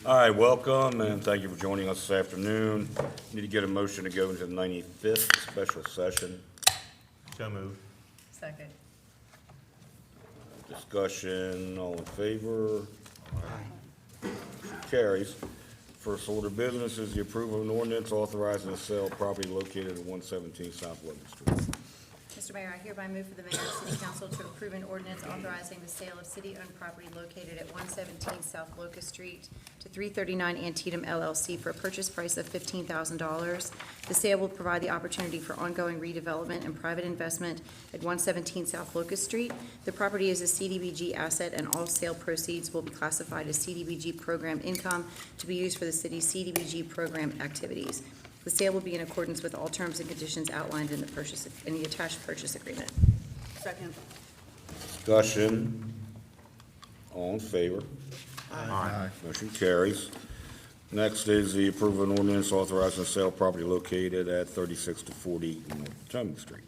All right, welcome, and thank you for joining us this afternoon. Need to get a motion to go into the 95th special session. So moved. Second. Discussion, all in favor? Motion carries. First order of business is the approval of an ordinance authorizing the sale of property located at 117 South Logan Street. Mr. Mayor, I hereby move for the mayor and city council to approve an ordinance authorizing the sale of city-owned property located at 117 South Locust Street to 339 Antietam LLC for a purchase price of $15,000. The sale will provide the opportunity for ongoing redevelopment and private investment at 117 South Locust Street. The property is a CDBG asset, and all sale proceeds will be classified as CDBG program income to be used for the city's CDBG program activities. The sale will be in accordance with all terms and conditions outlined in the attached purchase agreement. Second. Discussion, all in favor? Aye. Motion carries. Next is the approval of an ordinance authorizing the sale of property located at 36 to 40 North Potomac Street.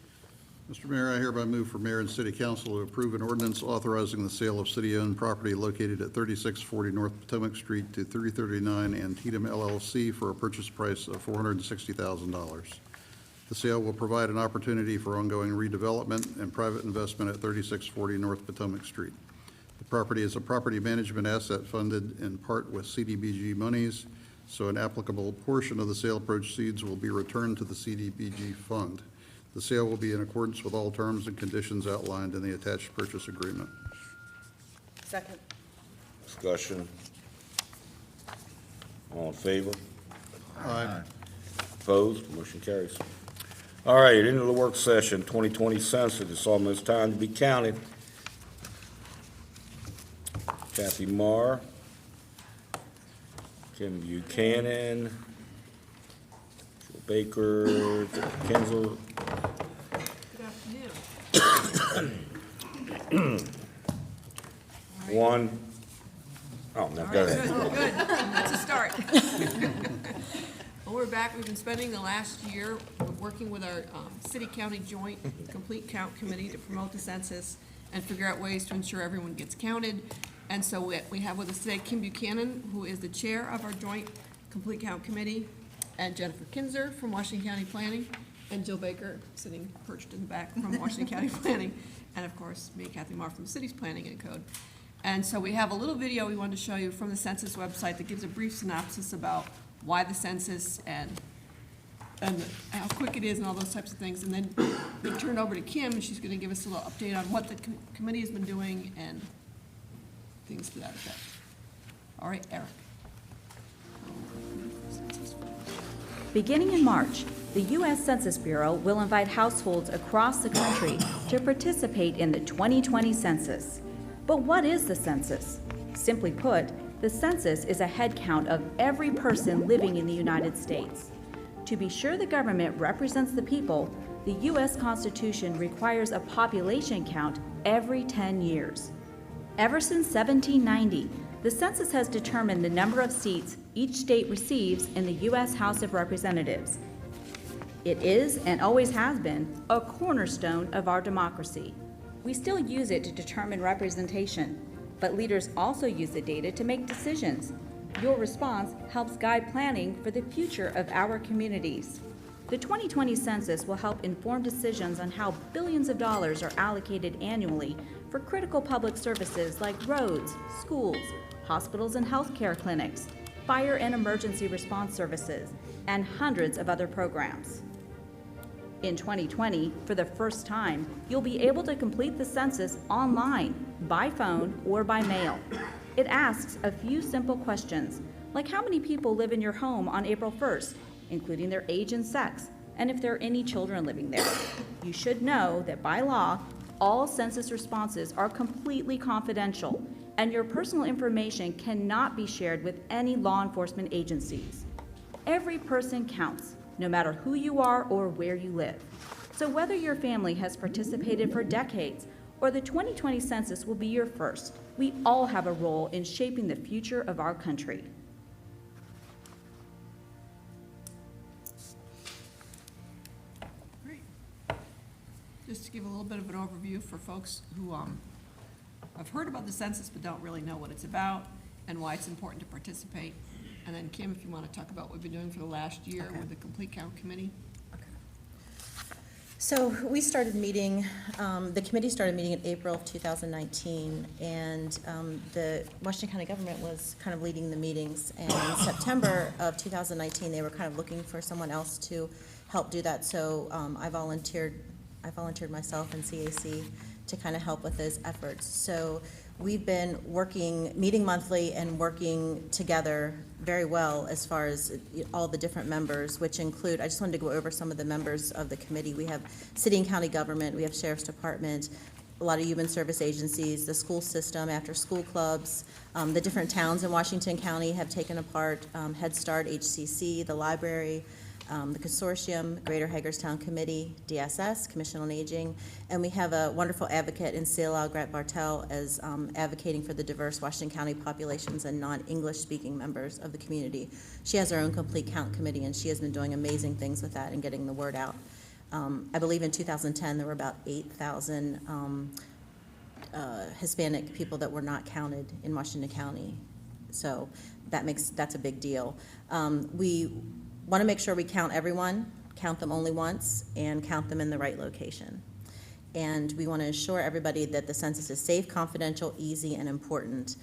Mr. Mayor, I hereby move for mayor and city council to approve an ordinance authorizing the sale of city-owned property located at 3640 North Potomac Street to 339 Antietam LLC for a purchase price of $460,000. The sale will provide an opportunity for ongoing redevelopment and private investment at 3640 North Potomac Street. The property is a property management asset funded in part with CDBG monies, so an applicable portion of the sale proceeds will be returned to the CDBG fund. The sale will be in accordance with all terms and conditions outlined in the attached purchase agreement. Second. Discussion, all in favor? Aye. Opposed? Motion carries. All right, into the work session, 2020 census. It's almost time to be counted. Kathy Marr, Kim Buchanan, Jill Baker, Kinsler. Good afternoon. One. Oh, no, go ahead. Good. That's a start. Well, we're back. We've been spending the last year working with our city-county joint complete count committee to promote the census and figure out ways to ensure everyone gets counted. And so we have with us today Kim Buchanan, who is the chair of our joint complete count committee, and Jennifer Kinzer from Washington County Planning, and Jill Baker, sitting perched in the back from Washington County Planning, and of course, me, Kathy Marr, from the city's Planning and Code. And so we have a little video we wanted to show you from the census website that gives a brief synopsis about why the census and how quick it is and all those types of things. And then we turn over to Kim, and she's gonna give us a little update on what the committee has been doing and things to that effect. All right, Eric. Beginning in March, the U.S. Census Bureau will invite households across the country to participate in the 2020 census. But what is the census? Simply put, the census is a head count of every person living in the United States. To be sure the government represents the people, the U.S. Constitution requires a population count every 10 years. Ever since 1790, the census has determined the number of seats each state receives in the U.S. House of Representatives. It is, and always has been, a cornerstone of our democracy. We still use it to determine representation, but leaders also use the data to make decisions. Your response helps guide planning for the future of our communities. The 2020 census will help inform decisions on how billions of dollars are allocated annually for critical public services like roads, schools, hospitals and healthcare clinics, fire and emergency response services, and hundreds of other programs. In 2020, for the first time, you'll be able to complete the census online, by phone, or by mail. It asks a few simple questions, like how many people live in your home on April 1st, including their age and sex, and if there are any children living there. You should know that by law, all census responses are completely confidential, and your personal information cannot be shared with any law enforcement agencies. Every person counts, no matter who you are or where you live. So whether your family has participated for decades or the 2020 census will be your first, we all have a role in shaping the future of our country. Great. Just to give a little bit of an overview for folks who have heard about the census but don't really know what it's about. and why it's important to participate. And then Kim, if you want to talk about what we've been doing for the last year Okay. with the Complete Count Committee. So we started meeting, the committee started meeting in April of 2019, and the Washington County government was kind of leading the meetings. And in September of 2019, they were kind of looking for someone else to help do that. So I volunteered myself and CAC to kind of help with those efforts. So we've been meeting monthly and working together very well as far as all the different members, which include, I just wanted to go over some of the members of the committee. We have city and county government, we have sheriff's department, a lot of human service agencies, the school system, after-school clubs. The different towns in Washington County have taken a part, Head Start, HCC, the library, the consortium, Greater Hagerstown Committee, DSS, Commission on Aging, and we have a wonderful advocate in CLL, Grant Bartel, as advocating for the diverse Washington County populations and non-English speaking members of the community. She has her own Complete Count Committee, and she has been doing amazing things with that and getting the word out. I believe in 2010, there were about 8,000 Hispanic people that were not counted in Washington County. So that's a big deal. We want to make sure we count everyone, count them only once, and count them in the right location. And we want to assure everybody that the census is safe, confidential, easy, and important.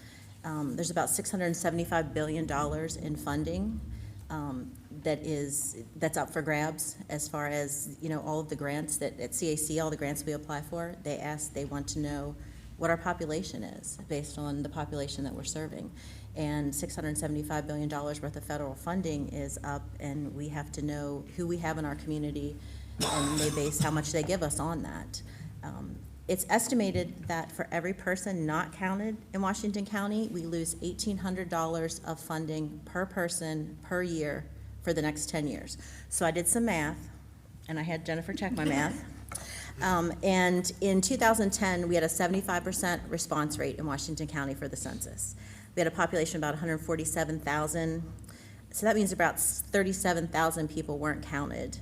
There's about $675 billion in funding that's up for grabs as far as, all of the grants that at CAC, all the grants we apply for, they want to know what our population is based on the population that we're serving. And $675 billion worth of federal funding is up, and we have to know who we have in our community, and they base how much they give us on that. It's estimated that for every person not counted in Washington County, we lose $1,800 of funding per person per year for the next 10 years. So I did some math, and I had Jennifer check my math. And in 2010, we had a 75% response rate in Washington County for the census. We had a population of about 147,000, so that means about 37,000 people weren't counted.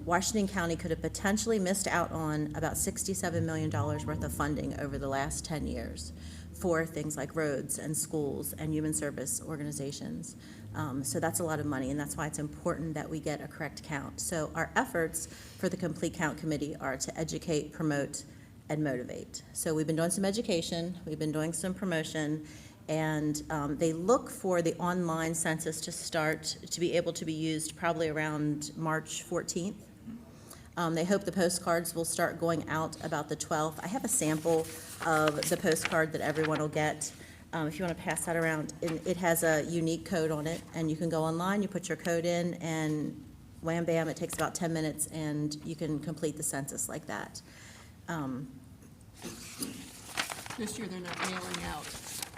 Washington County could have potentially missed out on about $67 million worth of funding over the last 10 years for things like roads and schools and human service organizations. So that's a lot of money, and that's why it's important that we get a correct count. So our efforts for the Complete Count Committee are to educate, promote, and motivate. So we've been doing some education, we've been doing some promotion, and they look for the online census to be able to be used probably around March 14th. They hope the postcards will start going out about the 12th. I have a sample of the postcard that everyone will get. If you want to pass that around, it has a unique code on it, and you can go online, you put your code in, and wham bam, it takes about 10 minutes, and you can complete the census like that. This year, they're not mailing out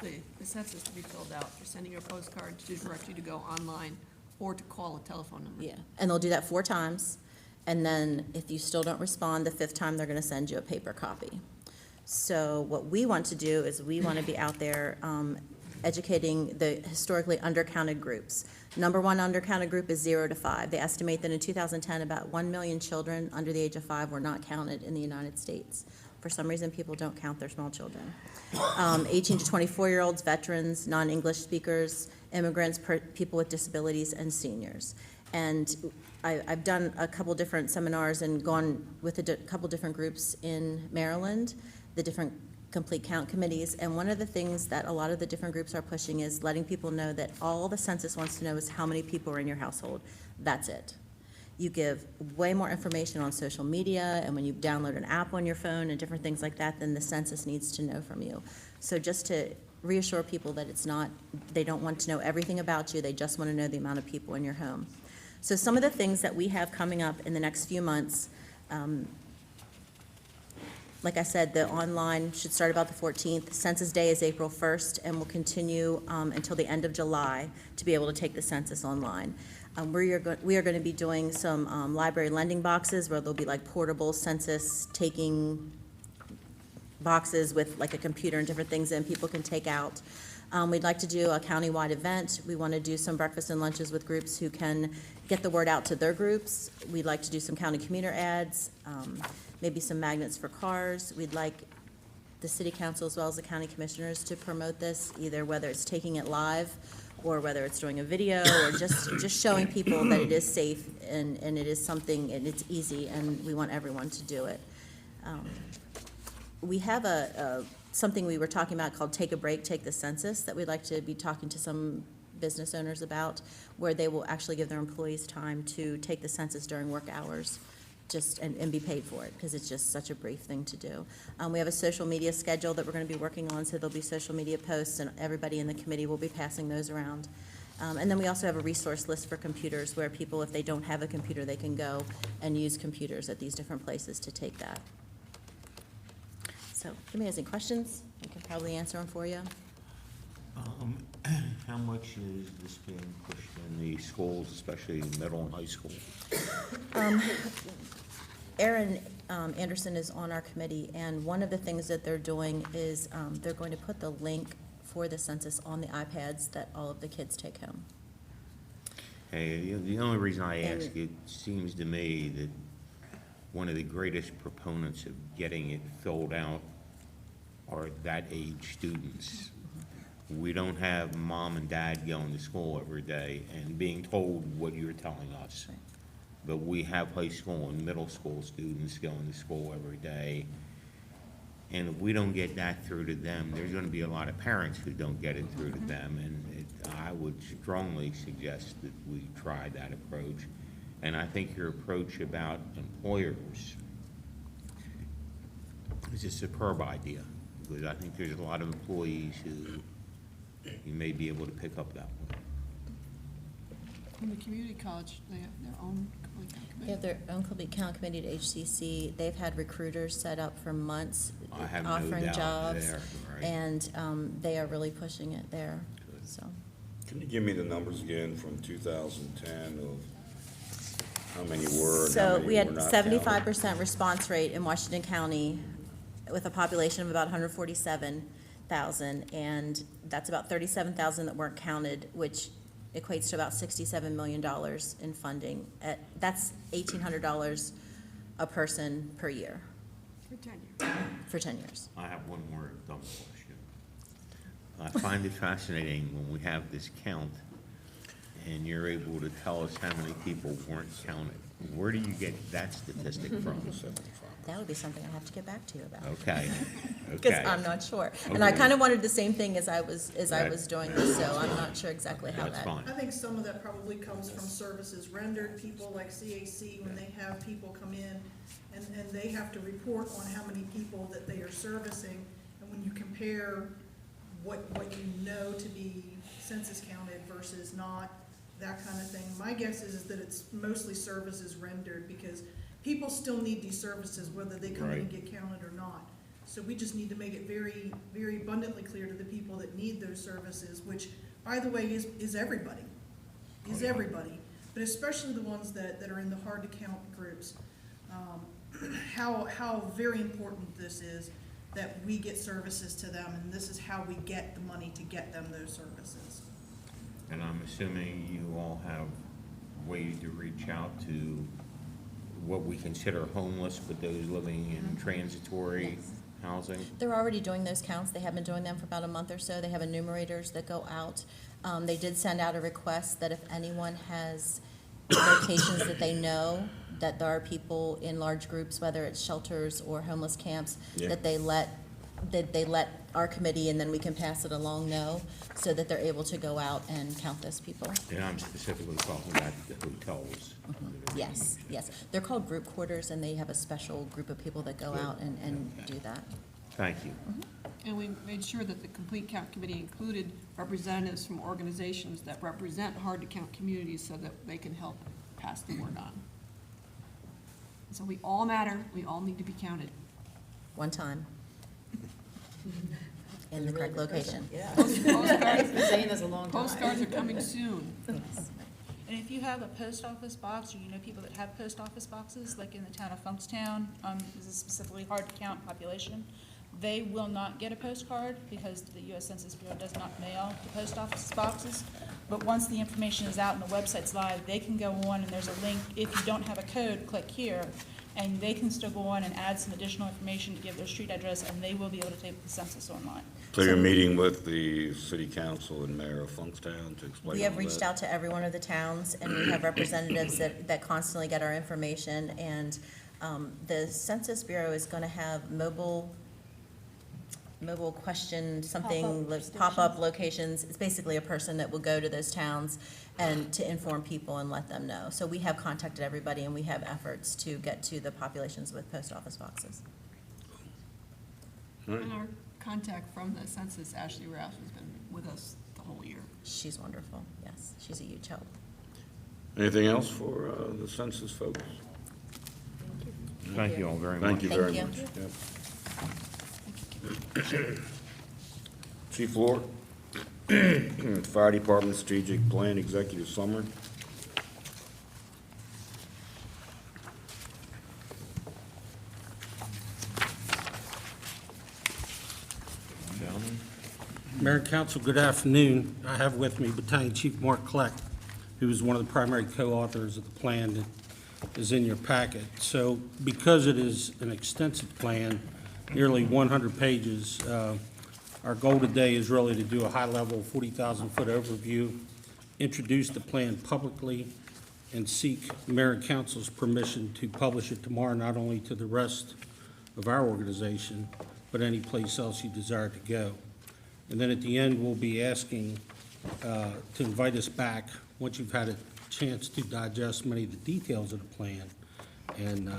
the census to be filled out. They're sending you a postcard to direct you to go online or to call a telephone number. Yeah, and they'll do that 4 times, and then if you still don't respond the 5th time, they're going to send you a paper copy. So what we want to do is we want to be out there educating the historically undercounted groups. Number one undercounted group is 0 to 5. They estimate that in 2010, about 1 million children under the age of 5 were not counted in the United States. For some reason, people don't count their small children. 18 to 24-year-olds, veterans, non-English speakers, immigrants, people with disabilities, and seniors. And I've done a couple different seminars and gone with a couple different groups in Maryland, the different Complete Count committees, and one of the things that a lot of the different groups are pushing is letting people know that all the census wants to know is how many people are in your household. That's it. You give way more information on social media, and when you download an app on your phone and different things like that, then the census needs to know from you. So just to reassure people that they don't want to know everything about you, they just want to know the amount of people in your home. So some of the things that we have coming up in the next few months, like I said, the online should start about the 14th. Census Day is April 1st and will continue until the end of July to be able to take the census online. We are going to be doing some library lending boxes where there'll be like portable census taking boxes with like a computer and different things in people can take out. We'd like to do a county-wide event. We want to do some breakfast and lunches with groups who can get the word out to their groups. We'd like to do some county commuter ads, maybe some magnets for cars. We'd like the city council as well as the county commissioners to promote this, either whether it's taking it live or whether it's doing a video or just showing people that it is safe and it is something, and it's easy, and we want everyone to do it. We have something we were talking about called Take a Break, Take the Census, that we'd like to be talking to some business owners about, where they will actually give their employees time to take the census during work hours, and be paid for it, because it's just such a brief thing to do. We have a social media schedule that we're going to be working on, so there'll be social media posts, and everybody in the committee will be passing those around. And then we also have a resource list for computers, where people, if they don't have a computer, they can go and use computers at these different places to take that. So, if anybody has any questions, I can probably answer them for you. How much is this being pushed in the schools, especially middle and high school? Aaron Anderson is on our committee, and one of the things that they're doing is they're going to put the link for the census on the iPads that all of the kids take home. Hey, the only reason I And- ask, it seems to me that one of the greatest proponents of getting it filled out are that age students. We don't have mom and dad going to school every day and being told what you're telling us. Right. But we have high school and middle school students going to school every day. And if we don't get that through to them, there's gonna be a lot of parents who don't get it through to them. And I would strongly suggest that we try that approach. And I think your approach about employers is a superb idea, because I think there's a lot of employees who you may be able to pick up that way. In the community college, they have their own complete count They committee. have their own complete count committee at HCC. They've had recruiters set up for months I have no offering doubt jobs. there, right. And they are really pushing it there, so. Can you give me the numbers again from 2010 of how many were and how So many we were had not 75% response rate in Washington County with a population of about 147,000, and that's about 37,000 that weren't counted, which equates to about $67 million in funding. That's $1,800 a person per year For 10 years. for 10 years. I have one more dumb question. I find it fascinating when we have this count and you're able to tell us how many people weren't counted. Where do you get that statistic from? That would be something I have to get back to you about. Okay, Because okay. I'm not sure. And I Okay. kind of wanted the same thing as I was Right. doing this, so I'm not sure exactly how That's that. fine. I think some of that probably comes from services rendered, people like CAC, when they have people come in and they have to report on how many people that they are servicing. And when you compare what you know to be census counted versus not, that kind of thing, my guess is that it's mostly services rendered, because people still need these services whether they come in and Right. get counted or not. So we just need to make it very, very abundantly clear to the people that need those services, which, by the way, is everybody. Is Oh, yeah. everybody, but especially the ones that are in the hard-to-count groups. How very important this is, that we get services to them, and this is how we get the money to get them those services. And I'm assuming you all have ways to reach out to what we consider homeless, but those living in transitory Yes. housing? They're already doing those counts. They have been doing them for about a month or so. They have enumerators that go out. They did send out a request that if anyone has locations that they know that there are people in large groups, whether it's shelters or homeless camps, Yeah. that they let our committee, and then we can pass it along, know, so that they're able to go out and count those people. And I'm specifically talking about the hotels. Yes, yes. They're called group quarters, and they have a special group of people that go out and do that. Thank you. And we made sure that the complete count committee included representatives from organizations that represent hard-to-count communities so that they can help pass the word on. So we all matter, we all need to be counted. One time. In the correct location. Postcards Been saying this a long time. postcards are coming soon. Yes. And if you have a post office box, or you know people that have post office boxes, like in the town of Funkstown, this is specifically hard to count population, they will not get a postcard because the U.S. Census Bureau does not mail the post office boxes. But once the information is out and the website's live, they can go on and there's a link. If you don't have a code, click here. and they can still go on and add some additional information to give their street address, and they will be able to take the census online. So you're meeting with the city council and mayor of Funkstown to explain We have all reached that? out to every one of the towns, and we have representatives that constantly get our information, and the Census Bureau is going to have mobile question, something, pop-up locations. It's basically a person that will go to those towns and to inform people and let them know. So we have contacted everybody, and we have efforts to get to the populations with post office boxes. And our contact from the census, Ashley Rouse, has been with us the whole year. She's wonderful, yes, she's a huge help. Anything else for the census folks? Thank you all very much. Thank you very Thank much. you. Yep. Chief Lord, Fire Department Strategic Plan Executive Summary. Gentlemen? Mayor and Council, good afternoon. I have with me Battalion Chief Mark Kleck, who is one of the primary co-authors of the plan that is in your packet. So because it is an extensive plan, nearly 100 pages, our goal today is really to do a high-level 40,000-foot overview, introduce the plan publicly, and seek Mayor and Council's permission to publish it tomorrow, not only to the rest of our organization, but any place else you desire to go. And then at the end, we'll be asking to invite us back, once you've had a chance to digest many of the details of the plan, and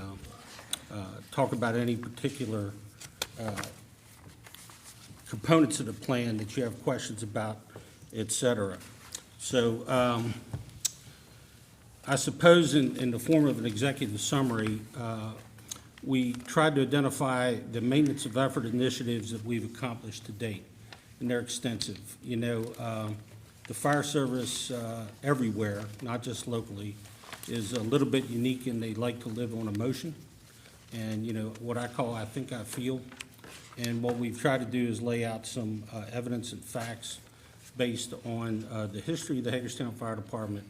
talk about any particular components of the plan that you have questions about, et cetera. So I suppose in the form of an executive summary, we tried to identify the maintenance of effort initiatives that we've accomplished to date, and they're extensive. You know, the fire service everywhere, not just locally, is a little bit unique, and they like to live on emotion, and, you know, what I call I think, I feel. And what we've tried to do is lay out some evidence and facts based on the history of the Hagerstown Fire Department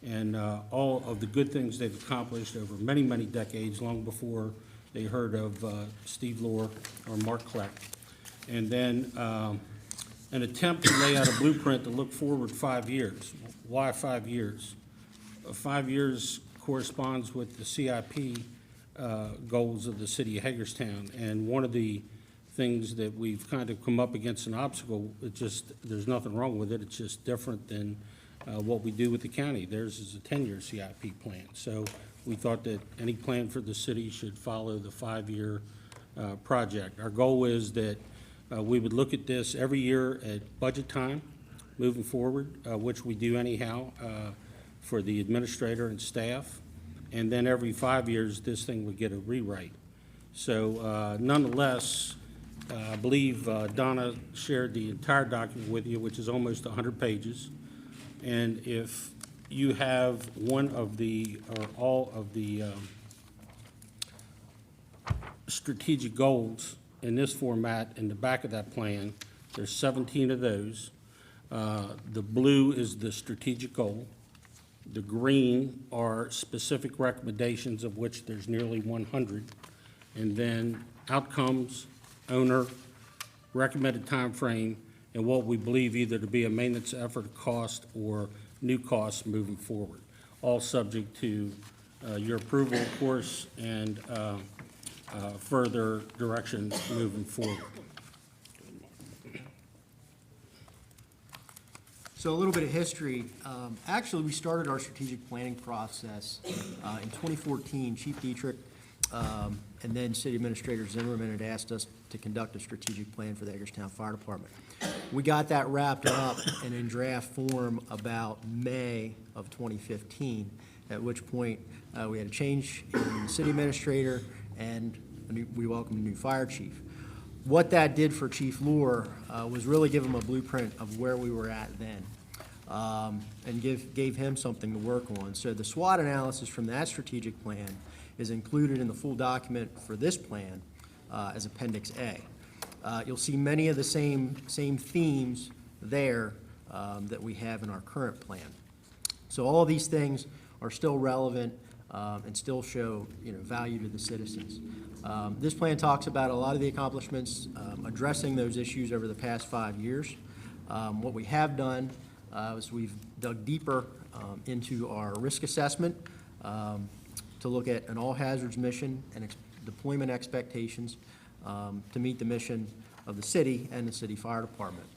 and all of the good things they've accomplished over many, many decades, long before they heard of Steve Lohr or Mark Kleck. And then an attempt to lay out a blueprint to look forward 5 years. Why 5 years? 5 years corresponds with the CIP goals of the city of Hagerstown. And one of the things that we've kind of come up against an obstacle, there's nothing wrong with it, it's just different than what we do with the county. Theirs is a 10-year CIP plan. So we thought that any plan for the city should follow the 5-year project. Our goal is that we would look at this every year at budget time moving forward, which we do anyhow for the administrator and staff. And then every 5 years, this thing would get a rewrite. So nonetheless, I believe Donna shared the entire document with you, which is almost 100 pages. And if you have one of the, or all of the strategic goals in this format in the back of that plan, there's 17 of those. The blue is the strategic goal. The green are specific recommendations, of which there's nearly 100. And then outcomes, owner, recommended time frame, and what we believe either to be a maintenance effort cost or new costs moving forward. All subject to your approval, of course, and further direction moving forward. So a little bit of history. Actually, we started our strategic planning process in 2014. Chief Dietrich and then City Administrator Zimmerman had asked us to conduct a strategic plan for the Hagerstown Fire Department. We got that wrapped up and in draft form about May of 2015, at which point we had a change in the City Administrator and we welcomed a new fire chief. What that did for Chief Lohr was really give him a blueprint of where we were at then, and gave him something to work on. So the SWOT analysis from that strategic plan is included in the full document for this plan as Appendix A. You'll see many of the same themes there that we have in our current plan. So all of these things are still relevant and still show, value to the citizens. This plan talks about a lot of the accomplishments, addressing those issues over the past 5 years. What we have done is we've dug deeper into our risk assessment to look at an all hazards mission and deployment expectations to meet the mission of the city and the city fire department.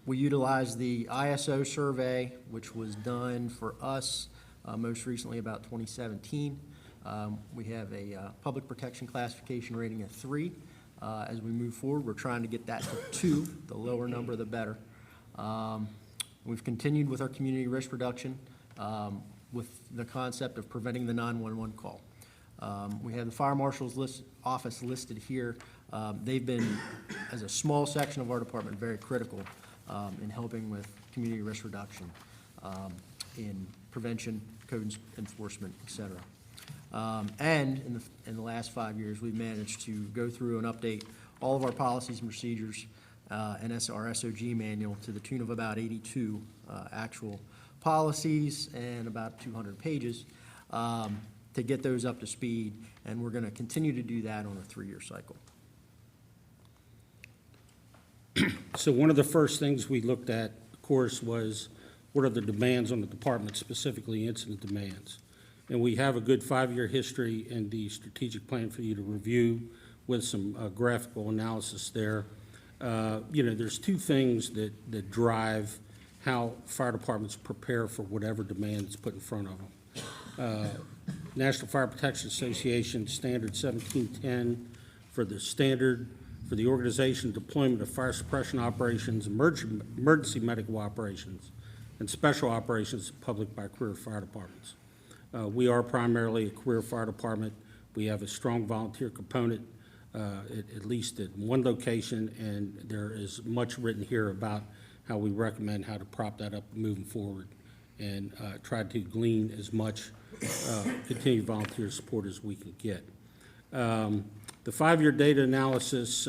We utilized the ISO survey, which was done for us most recently about 2017. We have a public protection classification rating of 3. As we move forward, we're trying to get that to 2. The lower number, the better. We've continued with our community risk reduction with the concept of preventing the 911 call. We have the fire marshal's office listed here. They've been, as a small section of our department, very critical in helping with community risk reduction, in prevention, code enforcement, et cetera. And in the last 5 years, we've managed to go through and update all of our policies and procedures and our SOG manual to the tune of about 82 actual policies and about 200 pages to get those up to speed, and we're going to continue to do that on a 3-year cycle. So one of the first things we looked at, of course, was what are the demands on the department, specifically incident demands. And we have a good 5-year history in the strategic plan for you to review with some graphical analysis there. There's 2 things that drive how fire departments prepare for whatever demand is put in front of them. National Fire Protection Association Standard 1710 for the organization and deployment of fire suppression operations, emergency medical operations, and special operations of public by career fire departments. We are primarily a career fire department. We have a strong volunteer component, at least at one location, and there is much written here about how we recommend how to prop that up moving forward and try to glean as much continued volunteer support as we can get. The 5-year data analysis,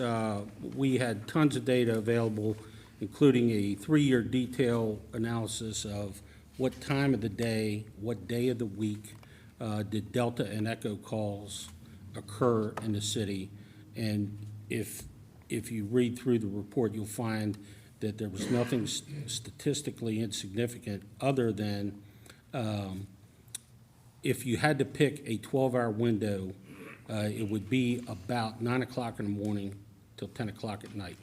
we had tons of data available, including a 3-year detail analysis of what time of the day, what day of the week did Delta and Echo calls occur in the city. And if you read through the report, you'll find that there was nothing statistically insignificant other than if you had to pick a 12-hour window, it would be about 9 o'clock in the morning till 10 o'clock at night,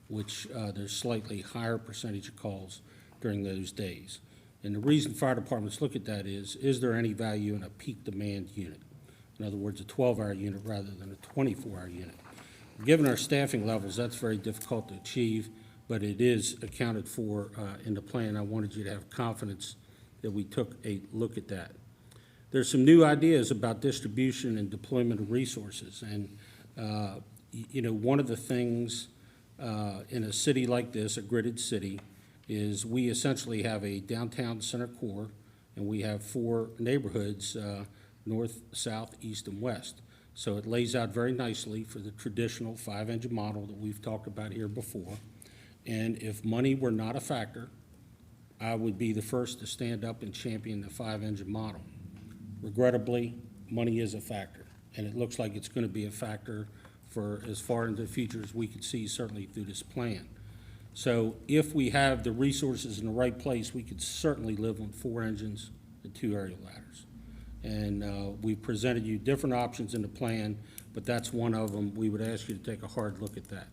which there's slightly higher percentage of calls during those days. And the reason fire departments look at that is there any value in a peak demand unit? In other words, a 12-hour unit rather than a 24-hour unit. Given our staffing levels, that's very difficult to achieve, but it is accounted for in the plan. I wanted you to have confidence that we took a look at that. There's some new ideas about distribution and deployment of resources. And, one of the things in a city like this, a gridded city, is we essentially have a downtown center core, and we have 4 neighborhoods, north, south, east, and west. So it lays out very nicely for the traditional 5-engine model that we've talked about here before. And if money were not a factor, I would be the first to stand up and champion the 5-engine model. Regrettably, money is a factor, and it looks like it's going to be a factor for as far into the future as we could see, certainly through this plan. So if we have the resources in the right place, we could certainly live on 4 engines and 2 aerial ladders. And we presented you different options in the plan, but that's one of them. We would ask you to take a hard look at that.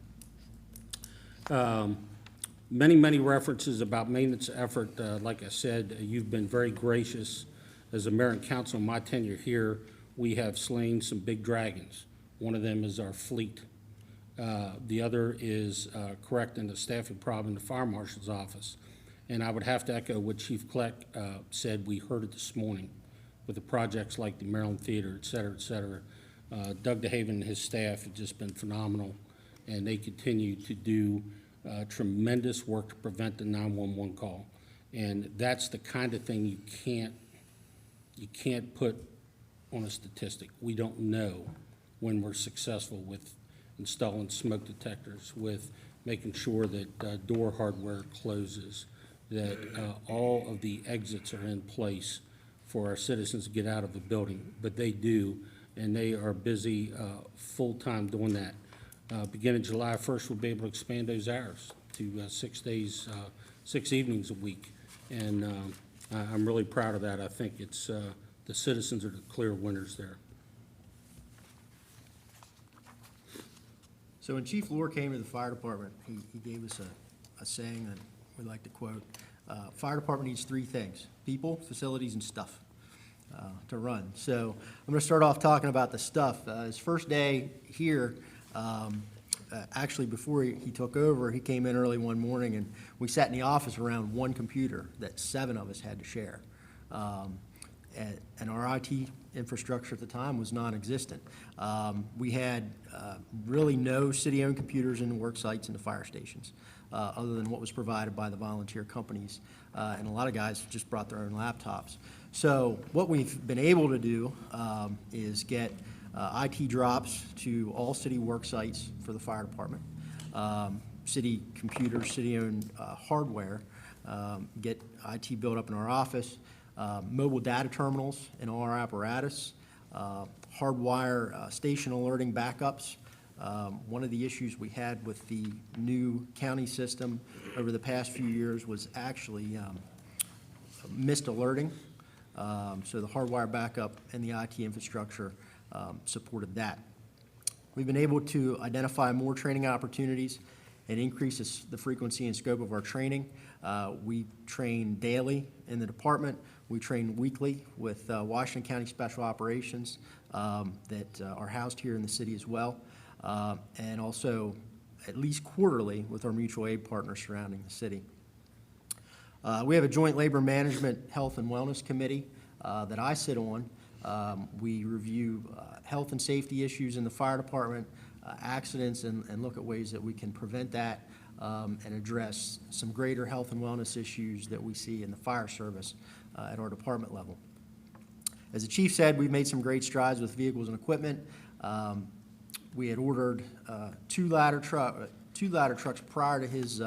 Many references about maintenance effort. Like I said, you've been very gracious. As a mayor and council in my tenure here, we have slain some big dragons. One of them is our fleet. The other is correcting the staffing problem in the fire marshal's office. And I would have to echo what Chief Kleck said. We heard it this morning with the projects like the Maryland Theater, et cetera, et cetera. Doug DeHaven and his staff have just been phenomenal, and they continue to do tremendous work to prevent the 911 call. And that's the kind of thing you can't put on a statistic. We don't know when we're successful with installing smoke detectors, with making sure that door hardware closes, that all of the exits are in place for our citizens to get out of the building, but they do, and they are busy full-time doing that. Beginning July 1st, we'll be able to expand those hours to 6 days, 6 evenings a week. And I'm really proud of that. I think it's, the citizens are the clear winners there. So when Chief Lure came to the fire department, he gave us a saying that we like to quote. Fire department needs 3 things: people, facilities, and stuff to run. So I'm going to start off talking about the stuff. His first day here, actually before he took over, he came in early one morning and we sat in the office around one computer that 7 of us had to share. And our IT infrastructure at the time was non-existent. We had really no city-owned computers in the work sites and the fire stations, other than what was provided by the volunteer companies. And a lot of guys just brought their own laptops. So what we've been able to do is get IT drops to all city work sites for the fire department, city computers, city-owned hardware, get IT built up in our office, mobile data terminals in all our apparatus, hardwire station alerting backups. One of the issues we had with the new county system over the past few years was actually missed alerting. So the hardwire backup and the IT infrastructure supported that. We've been able to identify more training opportunities and increase the frequency and scope of our training. We train daily in the department. We train weekly with Washington County Special Operations that are housed here in the city as well, and also at least quarterly with our mutual aid partners surrounding the city. We have a joint labor management health and wellness committee that I sit on. We review health and safety issues in the fire department, accidents, and look at ways that we can prevent that and address some greater health and wellness issues that we see in the fire service at our department level. As the chief said, we've made some great strides with vehicles and equipment. We had ordered 2 ladder trucks prior to his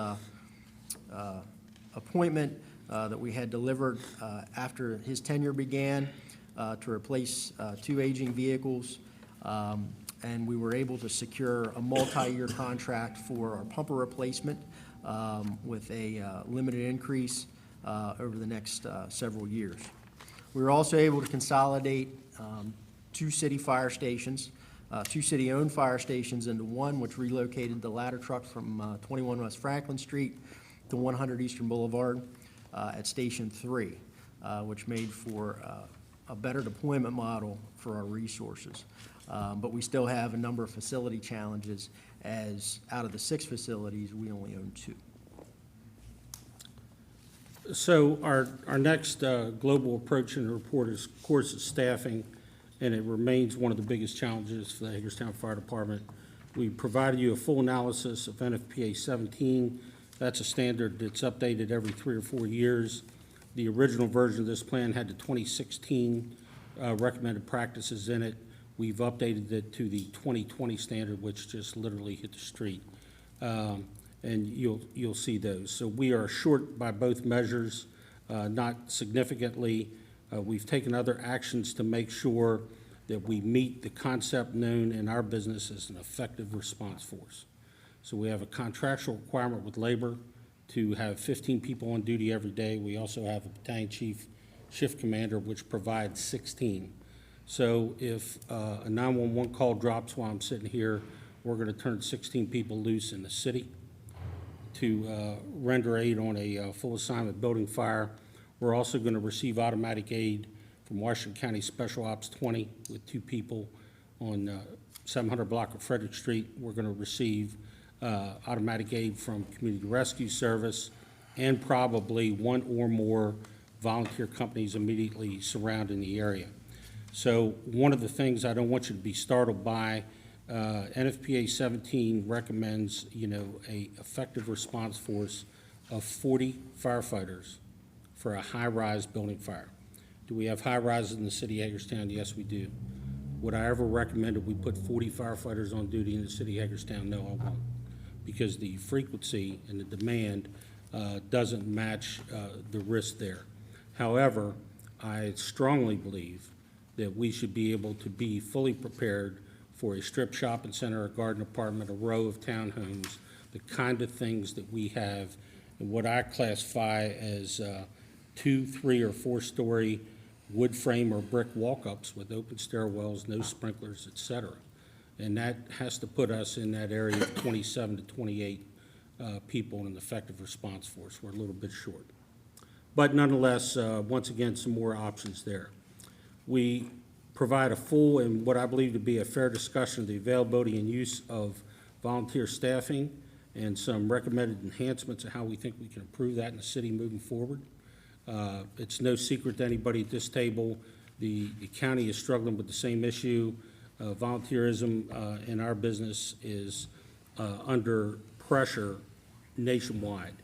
appointment that we had delivered after his tenure began to replace 2 aging vehicles. And we were able to secure a multi-year contract for our pumper replacement with a limited increase over the next several years. We were also able to consolidate 2 city fire stations, 2 city-owned fire stations into one, which relocated the ladder truck from 21 West Franklin Street to 100 Eastern Boulevard at Station 3, which made for a better deployment model for our resources. But we still have a number of facility challenges, as out of the 6 facilities, we only own 2. So our next global approach in the report is, of course, is staffing, and it remains one of the biggest challenges for the Hagerstown Fire Department. We provided you a full analysis of NFPA 17. That's a standard that's updated every 3 or 4 years. The original version of this plan had the 2016 recommended practices in it. We've updated it to the 2020 standard, which just literally hit the street. And you'll see those. So we are short by both measures, not significantly. We've taken other actions to make sure that we meet the concept known in our business as an effective response force. So we have a contractual requirement with labor to have 15 people on duty every day. We also have a battalion chief shift commander, which provides 16. So if a 911 call drops while I'm sitting here, we're going to turn 16 people loose in the city to render aid on a full assignment building fire. We're also going to receive automatic aid from Washington County Special Ops 20 with 2 people on 700 block of Frederick Street. We're going to receive automatic aid from Community Rescue Service and probably 1 or more volunteer companies immediately surrounding the area. So one of the things I don't want you to be startled by, NFPA 17 recommends, a effective response force of 40 firefighters for a high-rise building fire. Do we have high-rises in the city of Hagerstown? Yes, we do. Would I ever recommend that we put 40 firefighters on duty in the city of Hagerstown? No, I won't, because the frequency and the demand doesn't match the risk there. However, I strongly believe that we should be able to be fully prepared for a strip shopping center, a garden apartment, a row of townhomes, the kind of things that we have in what I classify as 2, 3, or 4-story wood frame or brick walk-ups with open stairwells, no sprinklers, et cetera. And that has to put us in that area of 27 to 28 people in an effective response force. We're a little bit short. But nonetheless, once again, some more options there. We provide a full and what I believe to be a fair discussion of the availability and use of volunteer staffing and some recommended enhancements of how we think we can improve that in the city moving forward. It's no secret to anybody at this table, the county is struggling with the same issue. Volunteerism in our business is under pressure nationwide.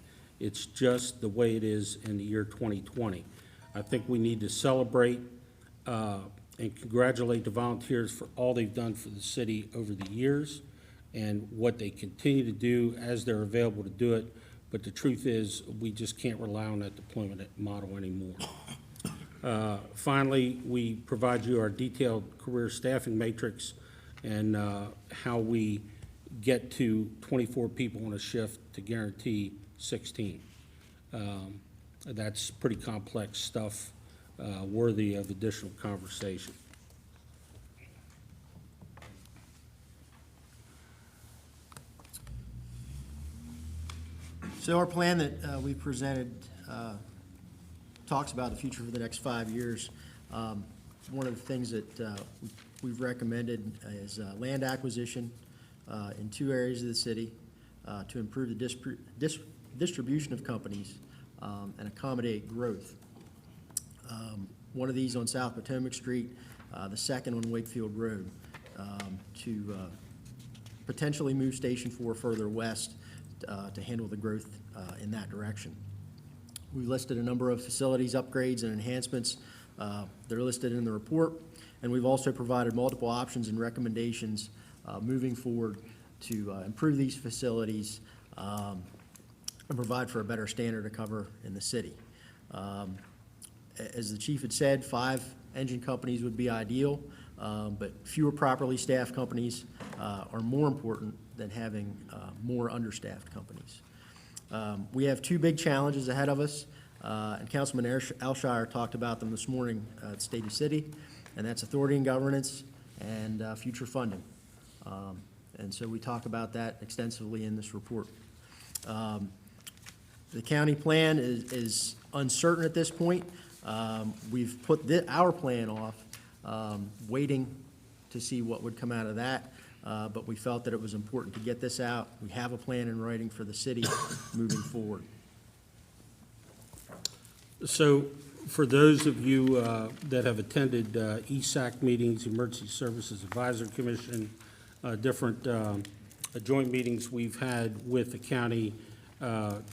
It's just the way it is in the year 2020. I think we need to celebrate and congratulate the volunteers for all they've done for the city over the years and what they continue to do as they're available to do it. But the truth is, we just can't rely on that deployment model anymore. Finally, we provide you our detailed career staffing matrix and how we get to 24 people on a shift to guarantee 16. That's pretty complex stuff, worthy of additional conversation. So our plan that we presented talks about the future for the next 5 years. One of the things that we've recommended is land acquisition in 2 areas of the city to improve the distribution of companies and accommodate growth. One of these on South Potomac Street, the second on Wakefield Road, to potentially move Station 4 further west to handle the growth in that direction. We've listed a number of facilities upgrades and enhancements. They're listed in the report, and we've also provided multiple options and recommendations moving forward to improve these facilities and provide for a better standard of cover in the city. As the chief had said, 5 engine companies would be ideal, but fewer properly staffed companies are more important than having more understaffed companies. We have 2 big challenges ahead of us, and Councilman Alshire talked about them this morning at State of City, and that's authority and governance and future funding. And so we talk about that extensively in this report. The county plan is uncertain at this point. We've put our plan off, waiting to see what would come out of that, but we felt that it was important to get this out. We have a plan in writing for the city moving forward. So for those of you that have attended ESAC meetings, Emergency Services Advisory Commission, different joint meetings we've had with the county,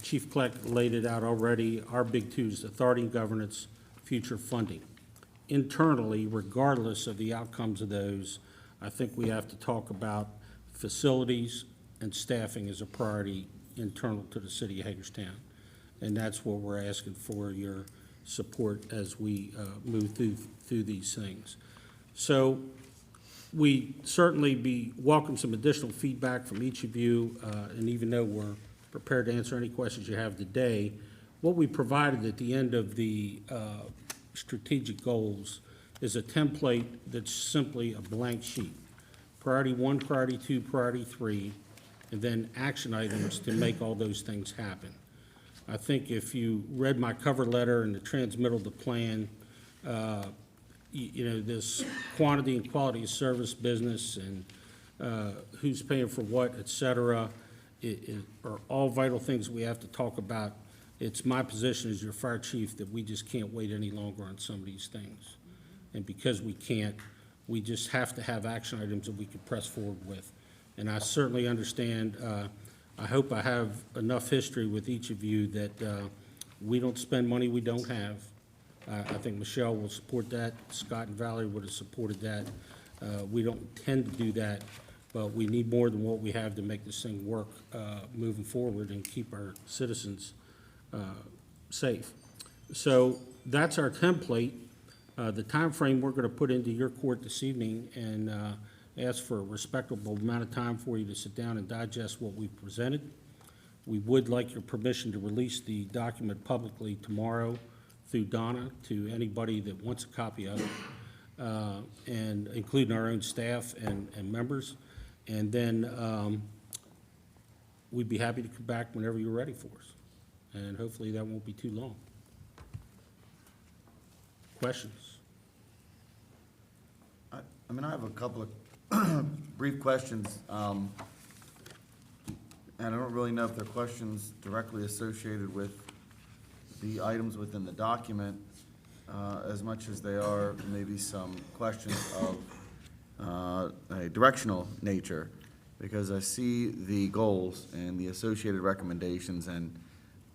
Chief Kleck laid it out already. Our big 2 is authority and governance, future funding. Internally, regardless of the outcomes of those, I think we have to talk about facilities and staffing as a priority internal to the city of Hagerstown. And that's what we're asking for your support as we move through these things. So we certainly welcome some additional feedback from each of you, and even though we're prepared to answer any questions you have today, what we provided at the end of the strategic goals is a template that's simply a blank sheet. Priority 1, priority 2, priority 3, and then action items to make all those things happen. I think if you read my cover letter and the transmittal of the plan, this quantity and quality of service business and who's paying for what, et cetera, are all vital things we have to talk about. It's my position as your fire chief that we just can't wait any longer on some of these things. And because we can't, we just have to have action items that we can press forward with. And I certainly understand, I hope I have enough history with each of you that we don't spend money we don't have. I think Michelle will support that. Scott and Valerie would have supported that. We don't tend to do that, but we need more than what we have to make this thing work moving forward and keep our citizens safe. So that's our template. The time frame we're going to put into your court this evening and ask for a respectable amount of time for you to sit down and digest what we've presented. We would like your permission to release the document publicly tomorrow through Donna to anybody that wants a copy of it, and including our own staff and members. And then we'd be happy to come back whenever you're ready for us. And hopefully that won't be too long. Questions? I mean, I have a couple of brief questions, and I don't really know if they're questions directly associated with the items within the document, as much as they are maybe some questions of a directional nature, because I see the goals and the associated recommendations, and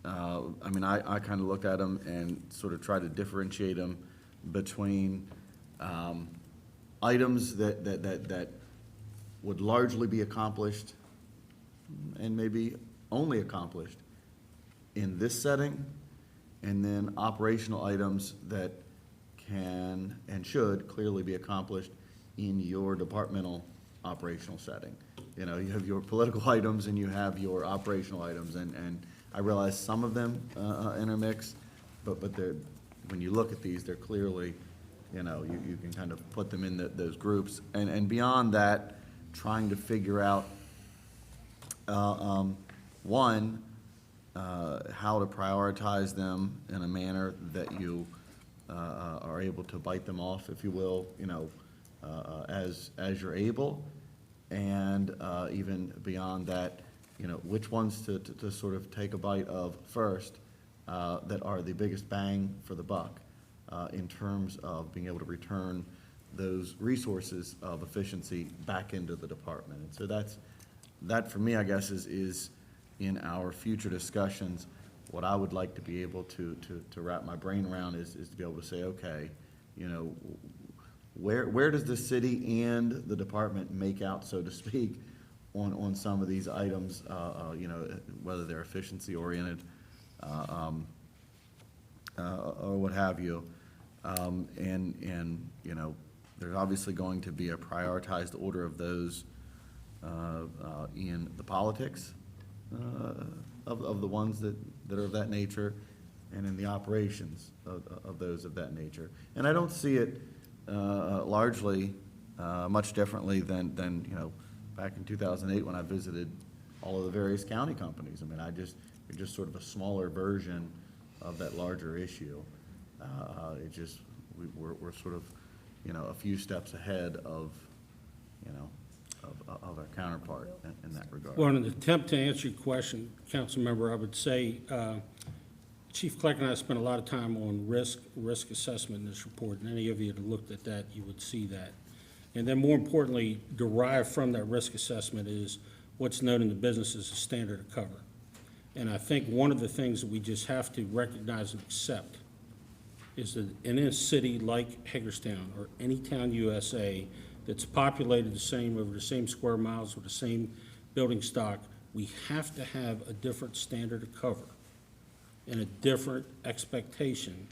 I mean, I kind of looked at them and sort of tried to differentiate them between items that would largely be accomplished and maybe only accomplished in this setting, and then operational items that can and should clearly be accomplished in your departmental operational setting. You know, you have your political items and you have your operational items, and I realize some of them intermix, but they're, when you look at these, they're clearly, you know, you can kind of put them in those groups. And beyond that, trying to figure out, one, how to prioritize them in a manner that you are able to bite them off, if you will, you know, as you're able, and even beyond that, you know, which ones to sort of take a bite of first that are the biggest bang for the buck in terms of being able to return those resources of efficiency back into the department. And so that for me, I guess, is in our future discussions, what I would like to be able to wrap my brain around is to be able to say, okay, you know, where does the city and the department make out, so to speak, on some of these items, you know, whether they're efficiency oriented or what have you. And you know, there's obviously going to be a prioritized order of those in the politics of the ones that are of that nature, and in the operations of those of that nature. And I don't see it largely much differently than you know, back in 2008 when I visited all of the various county companies. I mean, it's just sort of a smaller version of that larger issue. It just, we're sort of, you know, a few steps ahead of, you know, of our counterpart in that regard. Well, in an attempt to answer your question, Councilmember, I would say Chief Kleck and I spent a lot of time on risk assessment in this report, and any of you that looked at that, you would see that. And then more importantly, derived from that risk assessment is what's known in the business as a standard of cover. And I think one of the things that we just have to recognize and accept is that in a city like Hagerstown or any town USA that's populated the same, over the same square miles with the same building stock, we have to have a different standard of cover and a different expectation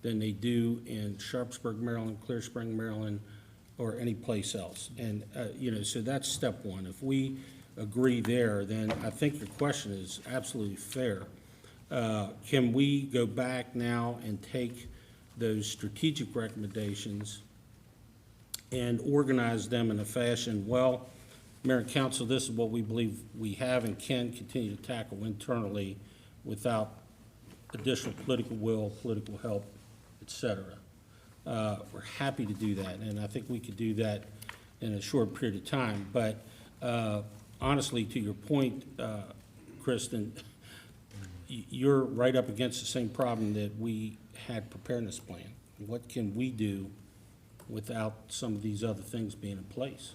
than they do in Sharpsburg, Maryland, Clear Spring, Maryland, or any place else. And, you know, so that's step one. If we agree there, then I think your question is absolutely fair. Can we go back now and take those strategic recommendations and organize them in a fashion, well, Mayor and Council, this is what we believe we have and can continue to tackle internally without additional political will, political help, et cetera. We're happy to do that, and I think we could do that in a short period of time. But honestly, to your point, Kristen, you're right up against the same problem that we had preparedness plan. What can we do without some of these other things being in place?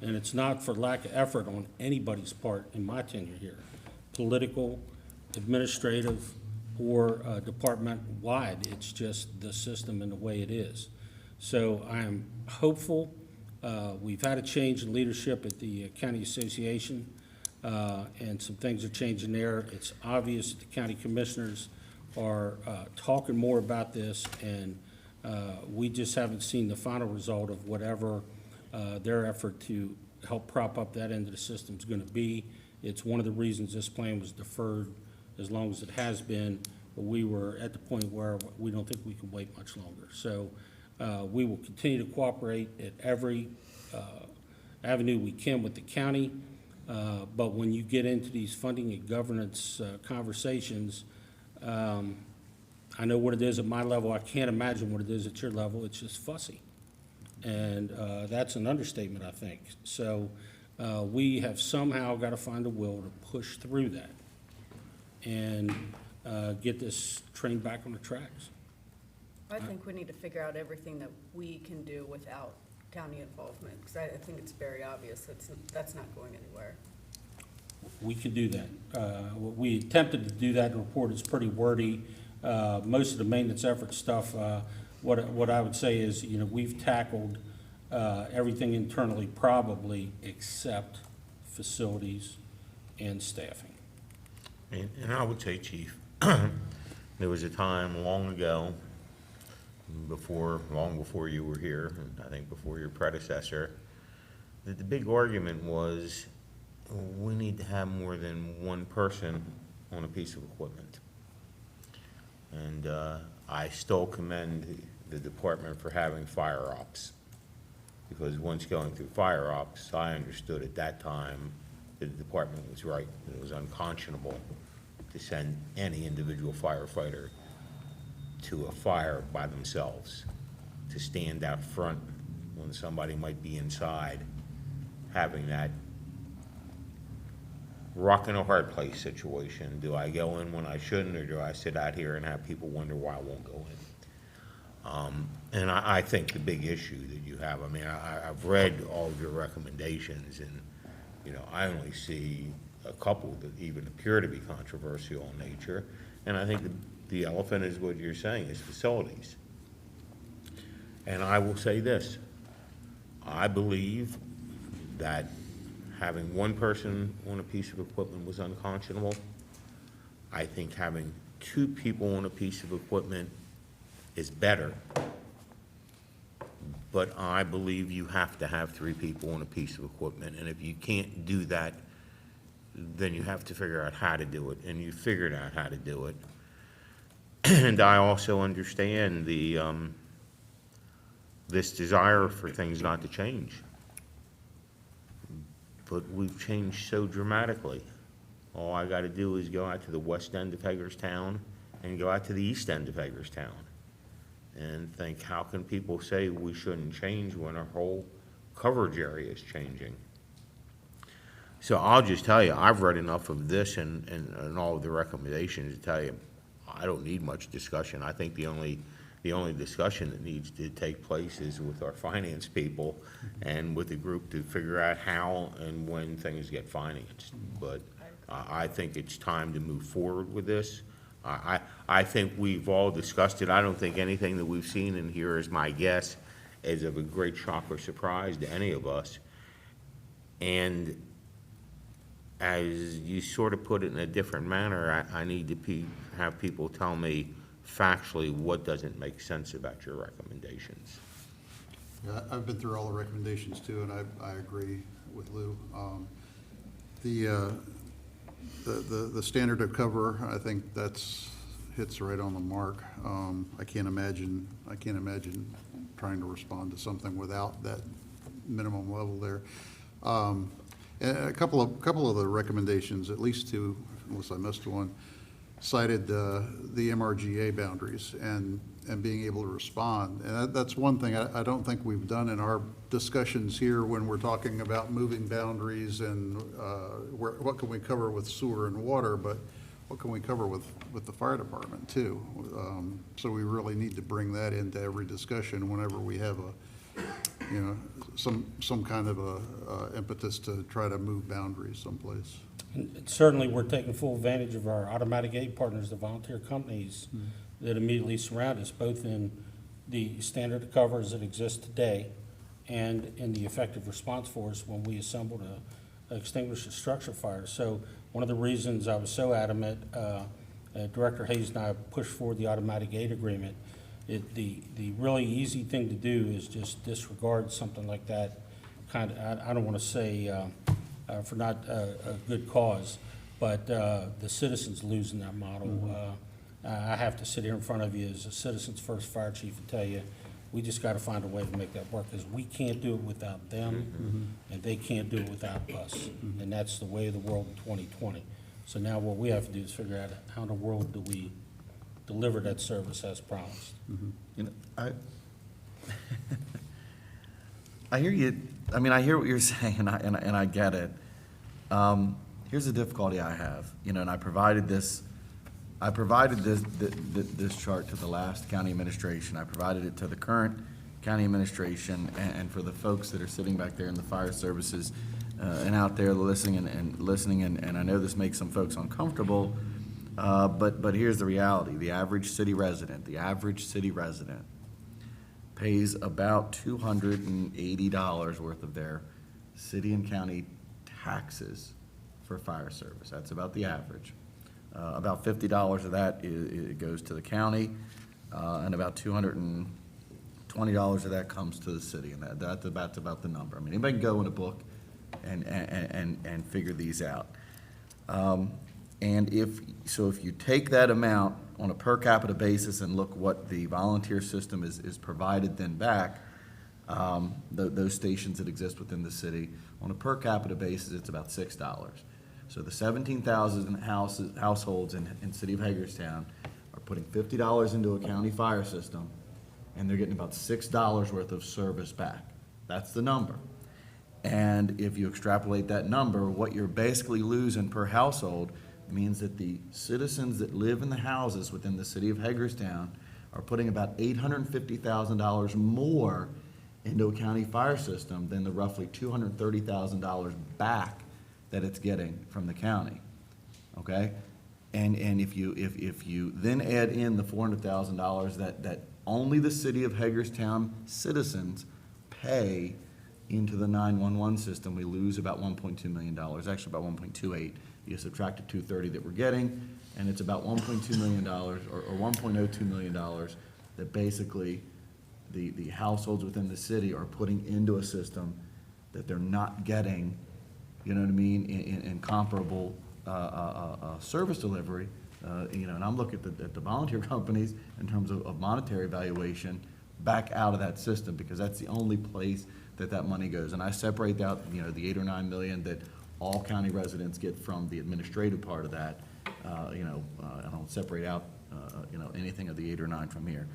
And it's not for lack of effort on anybody's part in my tenure here, political, administrative, or department-wide. It's just the system and the way it is. So I am hopeful. We've had a change in leadership at the County Association, and some things are changing there. It's obvious that the county commissioners are talking more about this, and We just haven't seen the final result of whatever their effort to help prop up that end of the system is going to be. It's one of the reasons this plan was deferred as long as it has been, but we were at the point where we don't think we can wait much longer. So we will continue to cooperate at every avenue we can with the county, but when you get into these funding and governance conversations, I know what it is at my level. I can't imagine what it is at your level. It's just fussy. And that's an understatement, I think. So we have somehow got to find a will to push through that and get this train back on the tracks. I think we need to figure out everything that we can do without county involvement, because I think it's very obvious that's not going anywhere. We can do that. We attempted to do that. The report is pretty wordy. Most of the maintenance effort stuff, what I would say is, we've tackled everything internally probably except facilities and staffing. And I would say, Chief, there was a time long ago, long before you were here, and I think before your predecessor, that the big argument was we need to have more than one person on a piece of equipment. And I still commend the department for having fire ops, because once going through fire ops, I understood at that time that the department was right. It was unconscionable to send any individual firefighter to a fire by themselves, to stand out front when somebody might be inside, having that rock and a hard place situation. Do I go in when I shouldn't, or do I sit out here and have people wonder why I won't go in? And I think the big issue that you have, I've read all of your recommendations, and, I only see a couple that even appear to be controversial in nature. And I think the elephant is what you're saying, is facilities. And I will say this, I believe that having one person on a piece of equipment was unconscionable. I think having two people on a piece of equipment is better. But I believe you have to have three people on a piece of equipment, and if you can't do that, then you have to figure out how to do it, and you figured out how to do it. And I also understand this desire for things not to change. But we've changed so dramatically. All I gotta do is go out to the west end of Hagerstown and go out to the east end of Hagerstown and think, how can people say we shouldn't change when our whole coverage area is changing? So I'll just tell you, I've read enough of this and all of the recommendations to tell you, I don't need much discussion. I think the only discussion that needs to take place is with our finance people and with the group to figure out how and when things get financed. But I think it's time to move forward with this. I think we've all discussed it. I don't think anything that we've seen in here, is my guess, is of a great shock or surprise to any of us. And as you sort of put it in a different manner, I need to have people tell me factually what doesn't make sense about your recommendations. Yeah, I've been through all the recommendations too, and I agree with Lou. The standard of cover, I think hits right on the mark. I can't imagine trying to respond to something without that minimum level there. And a couple of the recommendations, at least two, unless I missed one, cited the MRGA boundaries and being able to respond. And that's one thing I don't think we've done in our discussions here when we're talking about moving boundaries and what can we cover with sewer and water, but what can we cover with the fire department too? So we really need to bring that into every discussion whenever we have some kind of a impetus to try to move boundaries someplace. And certainly, we're taking full advantage of our automatic aid partners, the volunteer companies that immediately surround us, both in the standard of covers that exist today and in the effective response force when we assembled to extinguish a structure fire. So one of the reasons I was so adamant, Director Hayes and I pushed forward the automatic aid agreement, the really easy thing to do is just disregard something like that, I don't want to say for not a good cause, but the citizens losing that model. I have to sit here in front of you as a Citizens First Fire Chief and tell you, we just got to find a way to make that work, because we can't do it without them, and they can't do it without us. And that's the way of the world in 2020. So now what we have to do is figure out how in the world do we deliver that service as promised. You know, I hear you, I mean, I hear what you're saying, and I get it. Here's the difficulty I have, you know, and I provided this chart to the last county administration. I provided it to the current county administration, and for the folks that are sitting back there in the fire services and out there listening, and I know this makes some folks uncomfortable, but here's the reality. The average city resident pays about $280 worth of their city and county taxes for fire service. That's about the average. About $50 of that it goes to the county, and about $220 of that comes to the city, and that's about the number. I mean, anybody can go in a book and figure these out. And if you take that amount on a per capita basis and look what the volunteer system is provided then back, those stations that exist within the city, on a per capita basis, it's about $6. So the 17,000 households in city of Hagerstown are putting $50 into a county fire system, and they're getting about $6 worth of service back. That's the number. And if you extrapolate that number, what you're basically losing per household means that the citizens that live in the houses within the city of Hagerstown are putting about $850,000 more into a county fire system than the roughly $230,000 back that it's getting from the county, okay? And if you then add in the $400,000 that only the city of Hagerstown citizens pay into the 911 system, we lose about $1.2 million, actually about 1.28. You subtract the 230 that we're getting, and it's about $1.2 million or $1.02 million that basically the households within the city are putting into a system that they're not getting, you know what I mean, in comparable service delivery. You know, and I'm looking at the volunteer companies in terms of monetary valuation back out of that system, because that's the only place that money goes. And I separate out, you know, the 8 or 9 million that all county residents get from the administrative part of that. You know, I don't separate out, you know, anything of the 8 or 9 from here.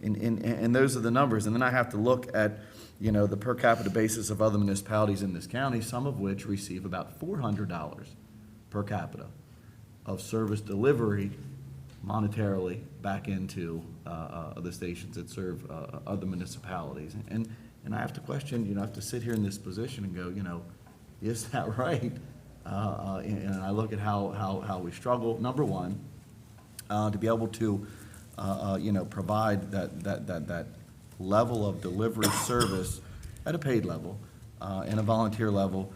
And those are the numbers. And then I have to look at, you know, the per capita basis of other municipalities in this county, some of which receive about $400 per capita of service delivery monetarily back into the stations that serve other municipalities. And I have to question, you know, I have to sit here in this position and go, you know, is that right? And I look at how we struggle, number one, to be able to, you know, provide that level of delivery service at a paid level and a volunteer level,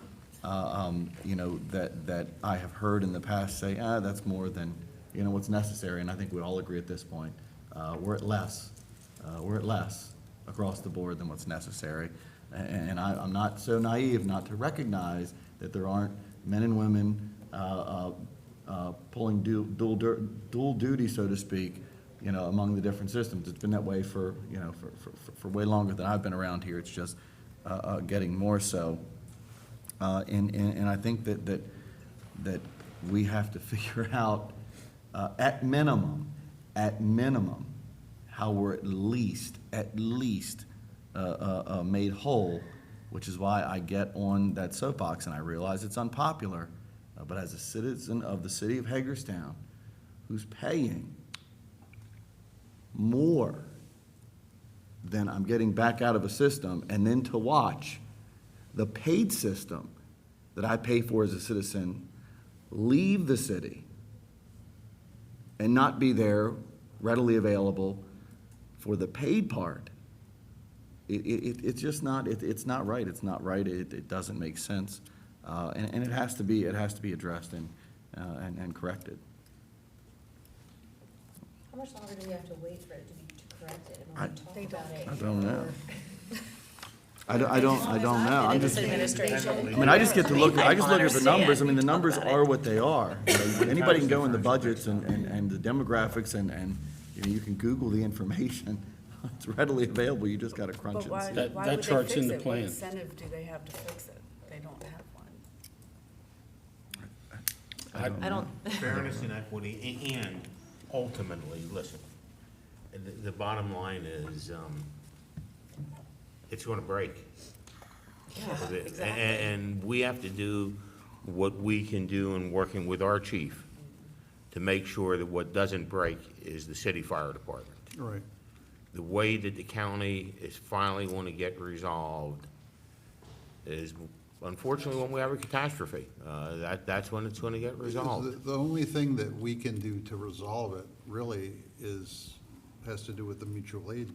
you know, that I have heard in the past say, that's more than, you know, what's necessary. And I think we all agree at this point, we're at less across the board than what's necessary. And I'm not so naive not to recognize that there aren't men and women pulling dual duty, so to speak, you know, among the different systems. It's been that way for, you know, for way longer than I've been around here. It's just getting more so. And I think that we have to figure out, at minimum, how we're at least made whole, which is why I get on that soapbox, and I realize it's unpopular, but as a citizen of the city of Hagerstown, who's paying more than I'm getting back out of a system, and then to watch the paid system that I pay for as a citizen leave the city and not be there readily available for the paid part, it's just not, it's not right. It's not right. It doesn't make sense. And it has to be addressed and corrected. How much longer do we have to wait for it to I don't know. I don't know. I'm just, Administration. I mean, I just get to look, I just look at the numbers. I mean, the numbers are what they are. You know, anybody can go in the budgets and the demographics and, you know, you can Google the information. It's readily available. You just gotta crunch But it why, and see. That- why that would they chart's fix in the it? What plan. incentive do they have to fix it? They don't have one. I don't, Fairness and equity, and ultimately, listen, the bottom line is, it's gonna break. And we have to do what we can do in working with our chief to make sure that what doesn't break is the city fire department. Right. The way that the county is finally going to get resolved is unfortunately when we have a catastrophe. That's when it's going to get resolved. The only thing that we can do to resolve it really has to do with the mutual aid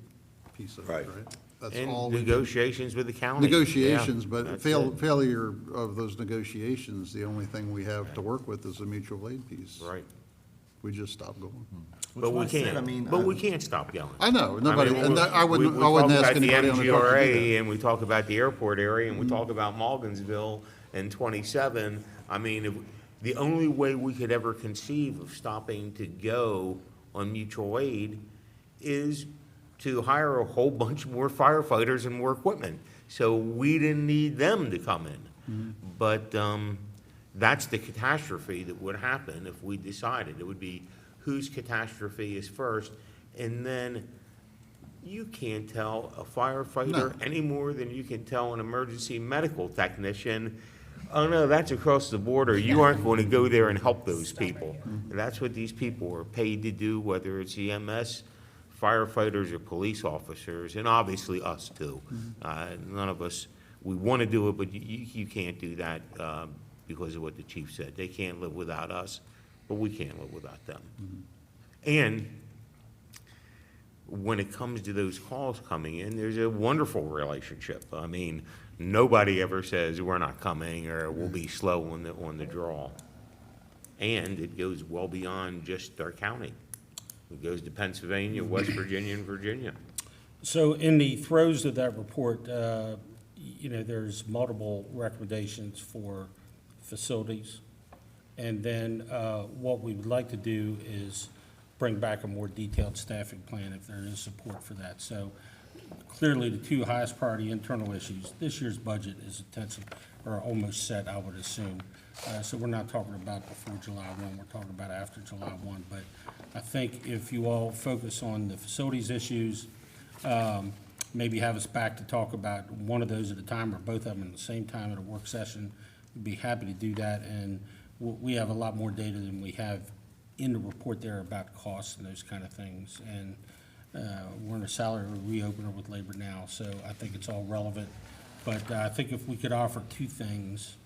piece of it, Right. right? That's And all we can- negotiations with the county. Negotiations, Yeah, but that's failure it. of those negotiations, the only thing we have to work with is the mutual aid piece. Right. We just stop going. But we Which I said, I can't, mean, but we can't stop yelling. I know, nobody, mean, and I we wouldn't talk ask about the anybody on the call to do MGRA, that. and we talk about the airport area, and we talk about Malginsville and 27. I mean, the only way we could ever conceive of stopping to go on mutual aid is to hire a whole bunch more firefighters and more equipment. So we didn't need them to come in. But that's the catastrophe that would happen if we decided. It would be whose catastrophe is first, and then you can't tell a firefighter any more than you can tell an emergency medical technician, oh no, that's across the border, you aren't going to go there and help those people. That's what these people are paid to do, whether it's EMS, firefighters, or police officers, and obviously us too. None of us, we want to do it, but you can't do that because of what the chief said. They can't live without us, but we can't live without them. And when it comes to those calls coming in, there's a wonderful relationship. I mean, nobody ever says, we're not coming, or we'll be slow on the draw. And it goes well beyond just our county. It goes to Pennsylvania, West Virginia, and Virginia. So in the throes of that report, you know, there's multiple recommendations for facilities. And then what we would like to do is bring back a more detailed staffing plan if there is support for that. So clearly, the two highest priority internal issues, this year's budget is intensive, or almost set, I would assume. So we're not talking about before July 1, we're talking about after July 1. But I think if you all focus on the facilities issues, maybe have us back to talk about one of those at a time or both of them at the same time at a work session, we'd be happy to do that. And we have a lot more data than we have in the report there about costs and those kind of things. And we're in a salary reopener with labor now, so I think it's all relevant. But I think if we could offer two things,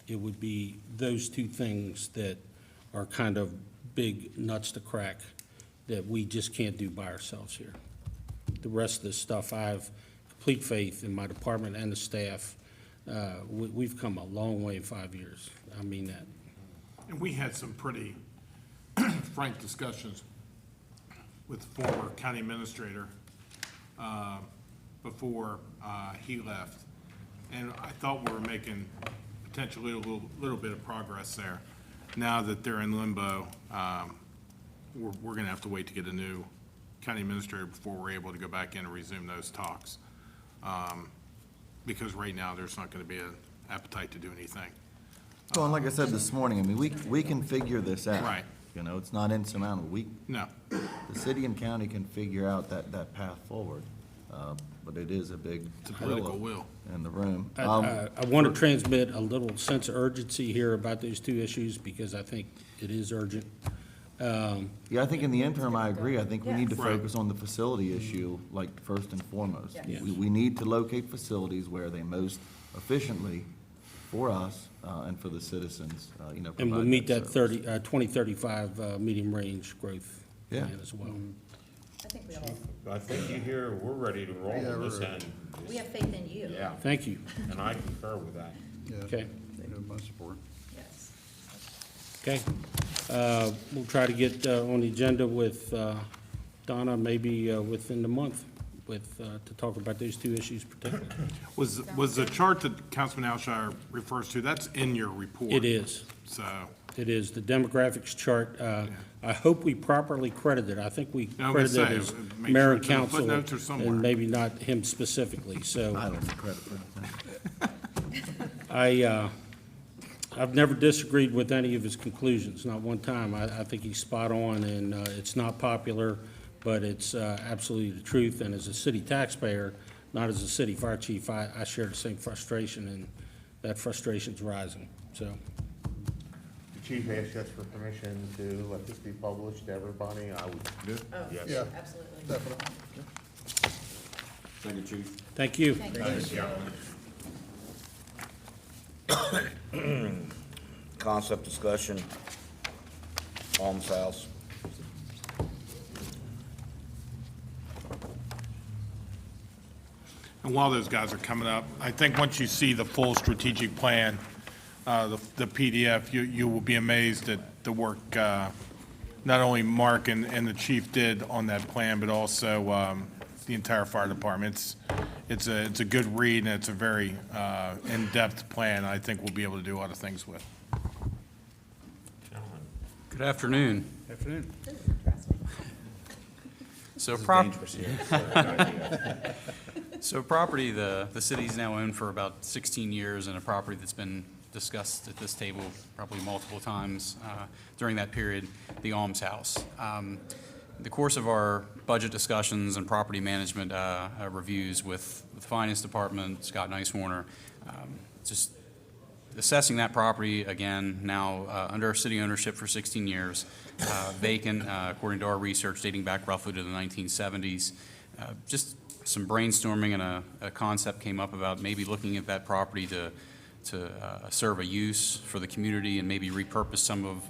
it would be those two things that are kind of big nuts to crack that we just can't do by ourselves here. The rest of this stuff, I have complete faith in my department and the staff. We've come a long way in 5 years. I mean that. And we had some pretty frank discussions with the former county administrator before he left. And I thought we were making potentially a little bit of progress there. Now that they're in limbo, we're gonna have to wait to get a new county administrator before we're able to go back in and resume those talks. Because right now, there's not gonna be an appetite to do anything. Well, and like I said this morning, I mean, we can figure this out. Right. You know, it's not insurmountable. No, The city and county can figure out that path forward, but it is a big it's a political will. in the room. I want to transmit a little sense of urgency here about those two issues because I think it is urgent. Yeah, I think in the interim, I agree. I think we need to Right. focus on the facility issue, like, first and foremost. Yes. We need to locate facilities where they most efficiently, for us and for the citizens, you know, And we'll provide meet that service. 2035 medium range growth Yeah. plan as well. I think we all, I think you hear, we're ready to roll on this end. we have faith in you. Yeah, Thank you. and I concur with that. Yeah, Okay. you have my support. Yes. Okay. We'll try to get on the agenda with Donna, maybe within the month with, to talk about those two issues particularly. Was the chart that Councilman Alshire refers to, that's in your report? It is. So, It is, the demographics chart. I hope we properly credited. I think we I was gonna credited say, as make mayor sure and it's in the council, footnotes or somewhere. and maybe not him specifically, so. I don't get credit for that. I've never disagreed with any of his conclusions, not one time. I think he's spot on, and it's not popular, but it's absolutely the truth. And as a city taxpayer, not as a city fire chief, I share the same frustration, and that frustration's rising, so. The chief asked us for permission to let this be published to everybody. I would. Oh, Yes. absolutely. Thank you, Chief. Thank you. Concept discussion, Alms House. and while those guys are coming up, I think once you see the full strategic plan, the PDF, you will be amazed at the work not only Mark and the chief did on that plan, but also the entire fire department. It's a good read, and it's a very in-depth plan. I think we'll be able to do a lot of things with. Good afternoon. Afternoon. So So property, the city's now owned for about 16 years, and a property that's been discussed at this table probably multiple times during that period, the Alms House. In the course of our budget discussions and property management reviews with the Finance Department, Scott Nicewarner, just assessing that property again, now under city ownership for 16 years, vacant, according to our research, dating back roughly to the 1970s. Just some brainstorming and a concept came up about maybe looking at that property to serve a use for the community and maybe repurpose some of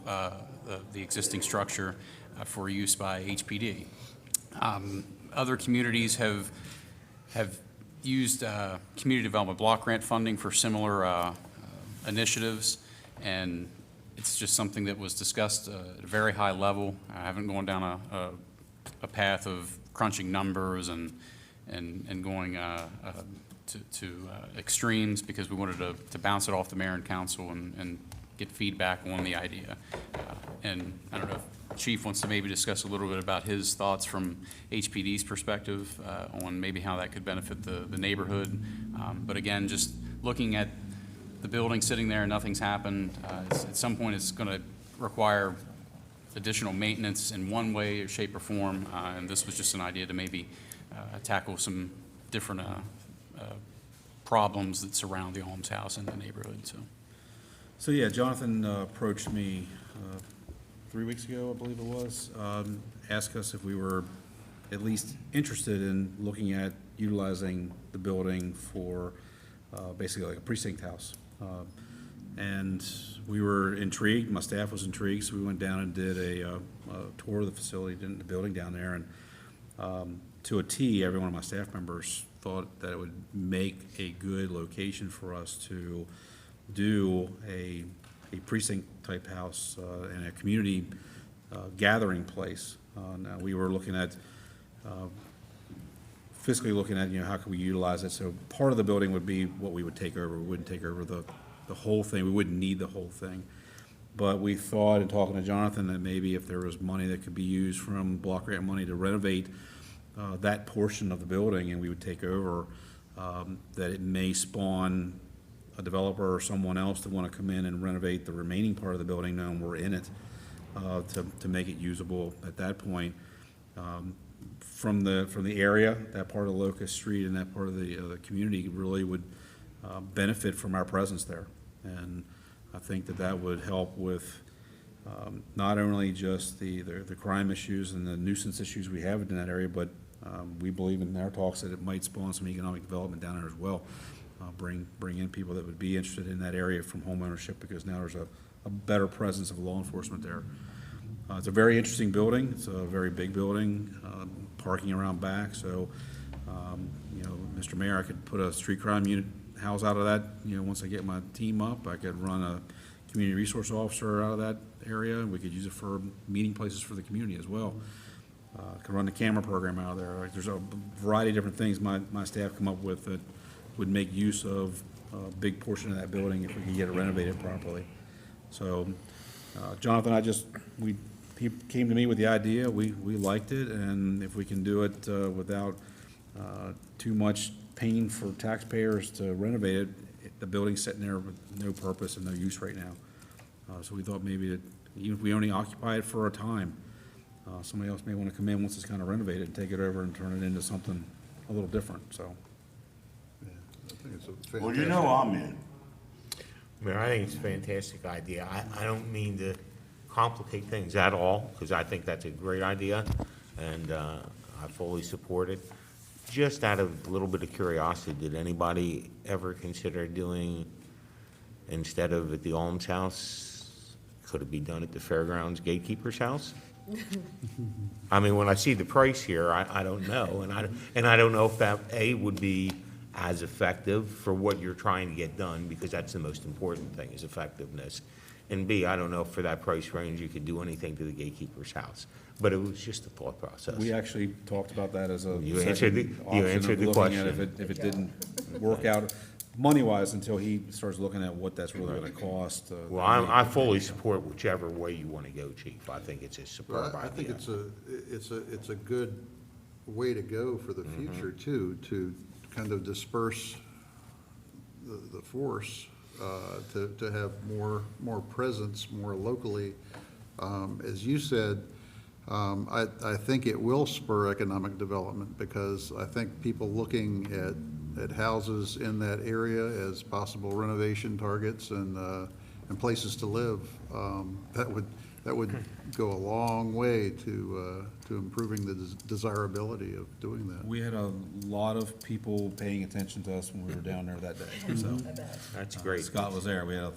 the existing structure for use by HPD. Other communities have used community development block grant funding for similar initiatives, and it's just something that was discussed at a very high level. I haven't gone down a path of crunching numbers and going to extremes, because we wanted to bounce it off the mayor and council and get feedback on the idea. And I don't know if Chief wants to maybe discuss a little bit about his thoughts from HPD's perspective on maybe how that could benefit the neighborhood. But again, just looking at the building sitting there, nothing's happened. At some point, it's going to require additional maintenance in one way or shape or form, and this was just an idea to maybe tackle some different problems that surround the Alms House and the neighborhood. So yeah, Jonathan approached me 3 weeks ago, I believe it was, asked us if we were at least interested in looking at utilizing the building for basically like a precinct house. And we were intrigued, my staff was intrigued, so we went down and did a tour of the facility, did the building down there, and to a T, every one of my staff members thought that it would make a good location for us to do a precinct type house and a community gathering place. Now we were looking at fiscally looking at, how can we utilize it. So part of the building would be what we would take over. We wouldn't take over the whole thing. We wouldn't need the whole thing. But we thought, in talking to Jonathan, that maybe if there was money that could be used from block grant money to renovate that portion of the building, and we would take over, that it may spawn a developer or someone else to want to come in and renovate the remaining part of the building, knowing we're in it, to make it usable at that point. From the area, that part of Locust Street and that part of the community really would benefit from our presence there. And I think that would help with not only just the crime issues and the nuisance issues we have in that area, but we believe in our talks that it might spawn some economic development down there as well. Bring in people that would be interested in that area from home ownership, because now there's a better presence of law enforcement there. It's a very interesting building. It's a very big building, parking around back. So, Mr. Mayor, I could put a street crime unit house out of that. Once I get my team up, I could run a community resource officer out of that area, and we could use it for meeting places for the community as well. can run the camera program out of there. Like, there's a variety of different things my staff come up with that would make use of a big portion of that building if we could get it renovated properly. So, Jonathan, he came to me with the idea, we liked it, and if we can do it without too much pain for taxpayers to renovate it, the building's sitting there with no purpose and no use right now. So we thought maybe that even if we only occupy it for a time, somebody else may want to come in once it's kind of renovated and take it over and turn it into something a little different, so. I think it's a fantastic. Well, you know I'm in. Mayor, I think it's a fantastic idea. I don't mean to complicate things at all, because I think that's a great idea, and I fully support it. Just out of a little bit of curiosity, did anybody ever consider doing, instead of at the Alms House, could it be done at the Fairgrounds Gatekeeper's House? I mean, when I see the price here, I don't know, and I don't know if that, A, would be as effective for what you're trying to get done, because that's the most important thing, is effectiveness. And B, I don't know if for that price range you could do anything to the Gatekeeper's House. But it was just a thought process. We actually talked about that as a You answered second the- you option of answered the looking at question. if it didn't work out money-wise until he starts looking at what that's really gonna cost. Well, I fully support whichever way you want to go, Chief. I think it's a superb Well, I think idea. it's a good way to go for the future too, to kind of disperse the force, to have more presence, more locally. As you said, I think it will spur economic development, because I think people looking at houses in that area as possible renovation targets and places to live, that would go a long way to improving the desirability of doing that. We had a lot of people paying attention to us when we were down there that day, so. That's great. Scott was there. We had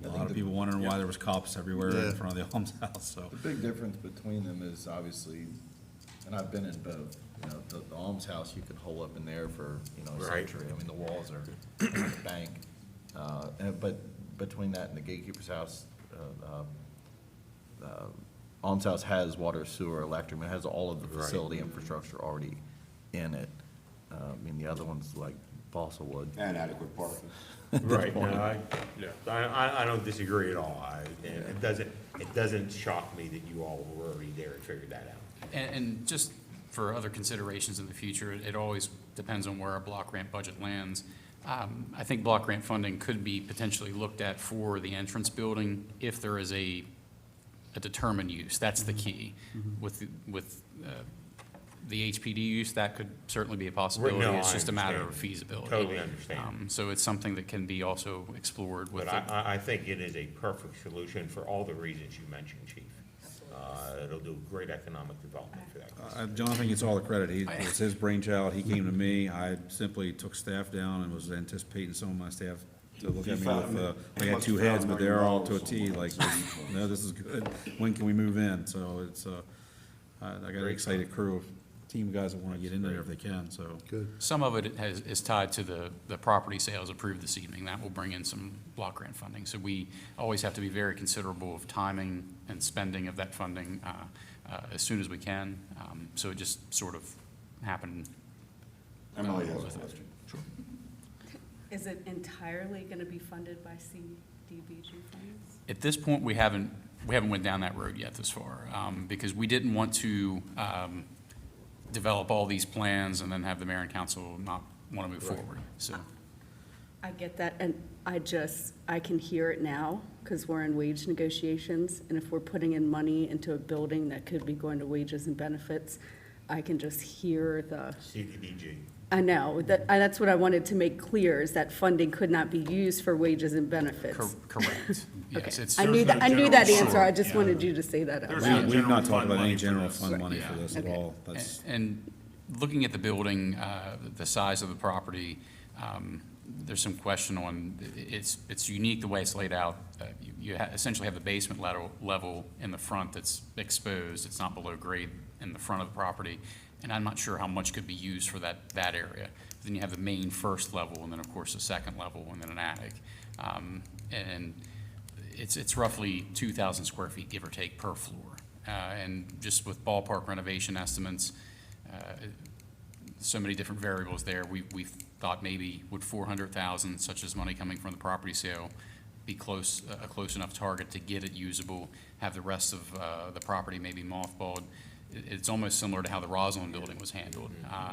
a lot of people wondering why there was cops everywhere Yeah. in front of the Alms House, so. The big difference between them is obviously, and I've been in both, you know, the Alms House, you could hole up in there for, you know, a Right. century. I mean, the walls are like a bank. But between that and the Gatekeeper's House, Alms House has water, sewer, electric, I mean, it has all of the Right. facility infrastructure already in it. I mean, the other one's like balsa wood. And adequate parking. Right, no, I don't disagree at all. It doesn't shock me that you all were already there and figured that out. And just for other considerations in the future, it always depends on where our block grant budget lands. I think block grant funding could be potentially looked at for the entrance building if there is a determined use. That's the key. With the HPD use, that could certainly be a possibility. No, It's I just a matter of understand. feasibility. Totally understand. So it's something that can be also explored with. But I think it is a perfect solution for all the reasons you mentioned, Chief. It'll do great economic development for that. Jonathan gets all the credit. It's his brainchild. He came to me. I simply took staff down and was anticipating some of my staff to look at me with, I got two heads, but they're all to a T, like, no, this is good. When can we move in? So it's, I got an excited crew of team guys that want to get in there if they can, so. Good. Some of it is tied to the property sales approved this evening. That will bring in some block grant funding. So we always have to be very considerable of timing and spending of that funding as soon as we can. So it just sort of happened. Emily has a question. Is it entirely going to be funded by CDBG funds? At this point, we haven't went down that road yet this far, because we didn't want to develop all these plans and then have the mayor and council not want to move forward, so. I get that, and I can hear it now, because we're in wage negotiations, and if we're putting in money into a building that could be going to wages and benefits, I can just hear the, CDBG. I know, that's what I wanted to make clear, is that funding could not be used for wages and benefits. Correct. Yes, it's. I knew that answer, I just wanted you to say that out There's loud. no We've not general talked fund about any money for general this. fund money for this at all. That's, And looking at the building, the size of the property, there's some question on, it's unique the way it's laid out. You essentially have the basement level in the front that's exposed. It's not below grade in the front of the property. And I'm not sure how much could be used for that area. Then you have the main first level, and then, of course, the second level, and then an attic. And it's roughly 2,000 square feet, give or take, per floor. And just with ballpark renovation estimates, so many different variables there, we thought maybe would 400,000, such as money coming from the property sale, be a close enough target to get it usable, have the rest of the property maybe mothballed. It's almost similar to how the Roslyn building was handled.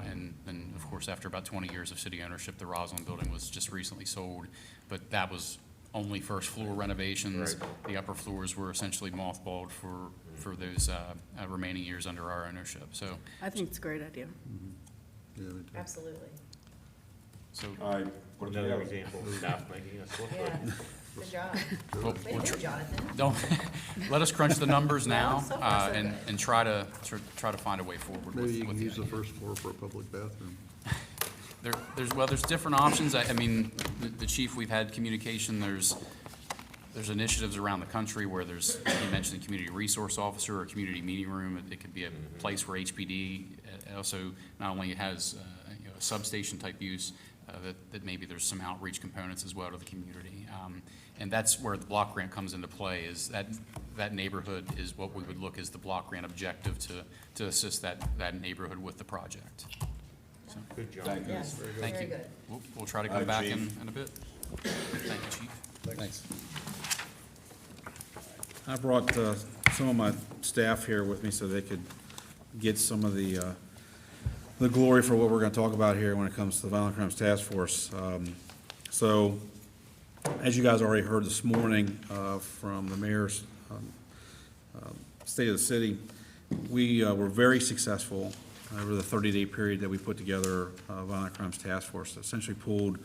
And then, of course, after about 20 years of city ownership, the Roslyn building was just recently sold. But that was only first floor renovations. The upper floors were essentially mothballed for those remaining years under our ownership. So, I think it's a great idea. Yeah, we do. Absolutely. so All right. what do you Another have? example of staff making us look Yeah, good. good job. we'll- Way we'll to tr- go, Jonathan. don't, let us crunch the numbers now, so far, so and, good. and try to find a way forward Maybe you with can the use the idea. first floor for a public bathroom. There's different options. I mean, the chief, we've had communication, there's initiatives around the country where you mentioned a community resource officer or a community meeting room. It could be a place where HPD also not only has, a substation type use, that maybe there's some outreach components as well to the community. And that's where the block grant comes into play, is that neighborhood is what we would look as the block grant objective to assist that neighborhood with the project. So, Good job. Thank you. Yes, thank very you. good. We'll try to All come right, back in Chief. a bit. Thank you, Chief. Thanks. I brought some of my staff here with me so they could get some of the glory for what we're going to talk about here when it comes to the Violent Crimes Task Force. So, as you guys already heard this morning from the mayor's State of the City, we were very successful over the 30-day period that we put together Violent Crimes Task Force. Essentially pulled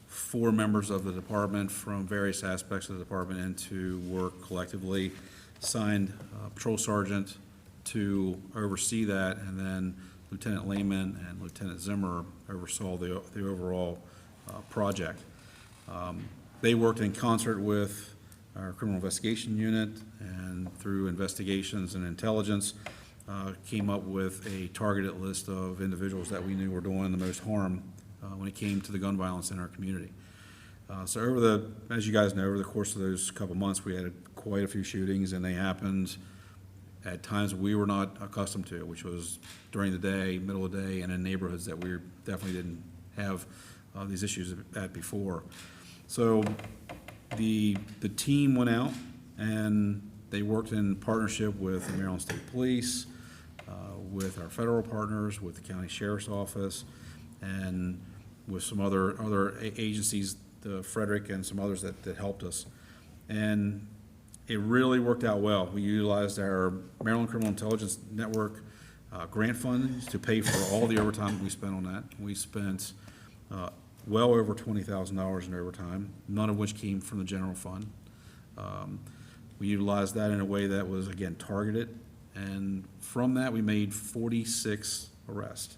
4 members of the department from various aspects of the department into work collectively, signed patrol sergeant to oversee that, and then Lieutenant Lehman and Lieutenant Zimmer oversaw the overall project. They worked in concert with our criminal investigation unit, and through investigations and intelligence, came up with a targeted list of individuals that we knew were doing the most harm when it came to the gun violence in our community. So as you guys know, over the course of those couple months, we had quite a few shootings, and they happened at times we were not accustomed to, which was during the day, middle of the day, and in neighborhoods that we definitely didn't have these issues at before. So the team went out and they worked in partnership with the Maryland State Police, with our federal partners, with the county sheriff's office, and with some other agencies, Frederick and some others that helped us. And it really worked out well. We utilized our Maryland Criminal Intelligence Network grant funds to pay for all the overtime we spent on that. We spent well over $20,000 in overtime, none of which came from the general fund. We utilized that in a way that was, again, targeted, and from that we made 46 arrests.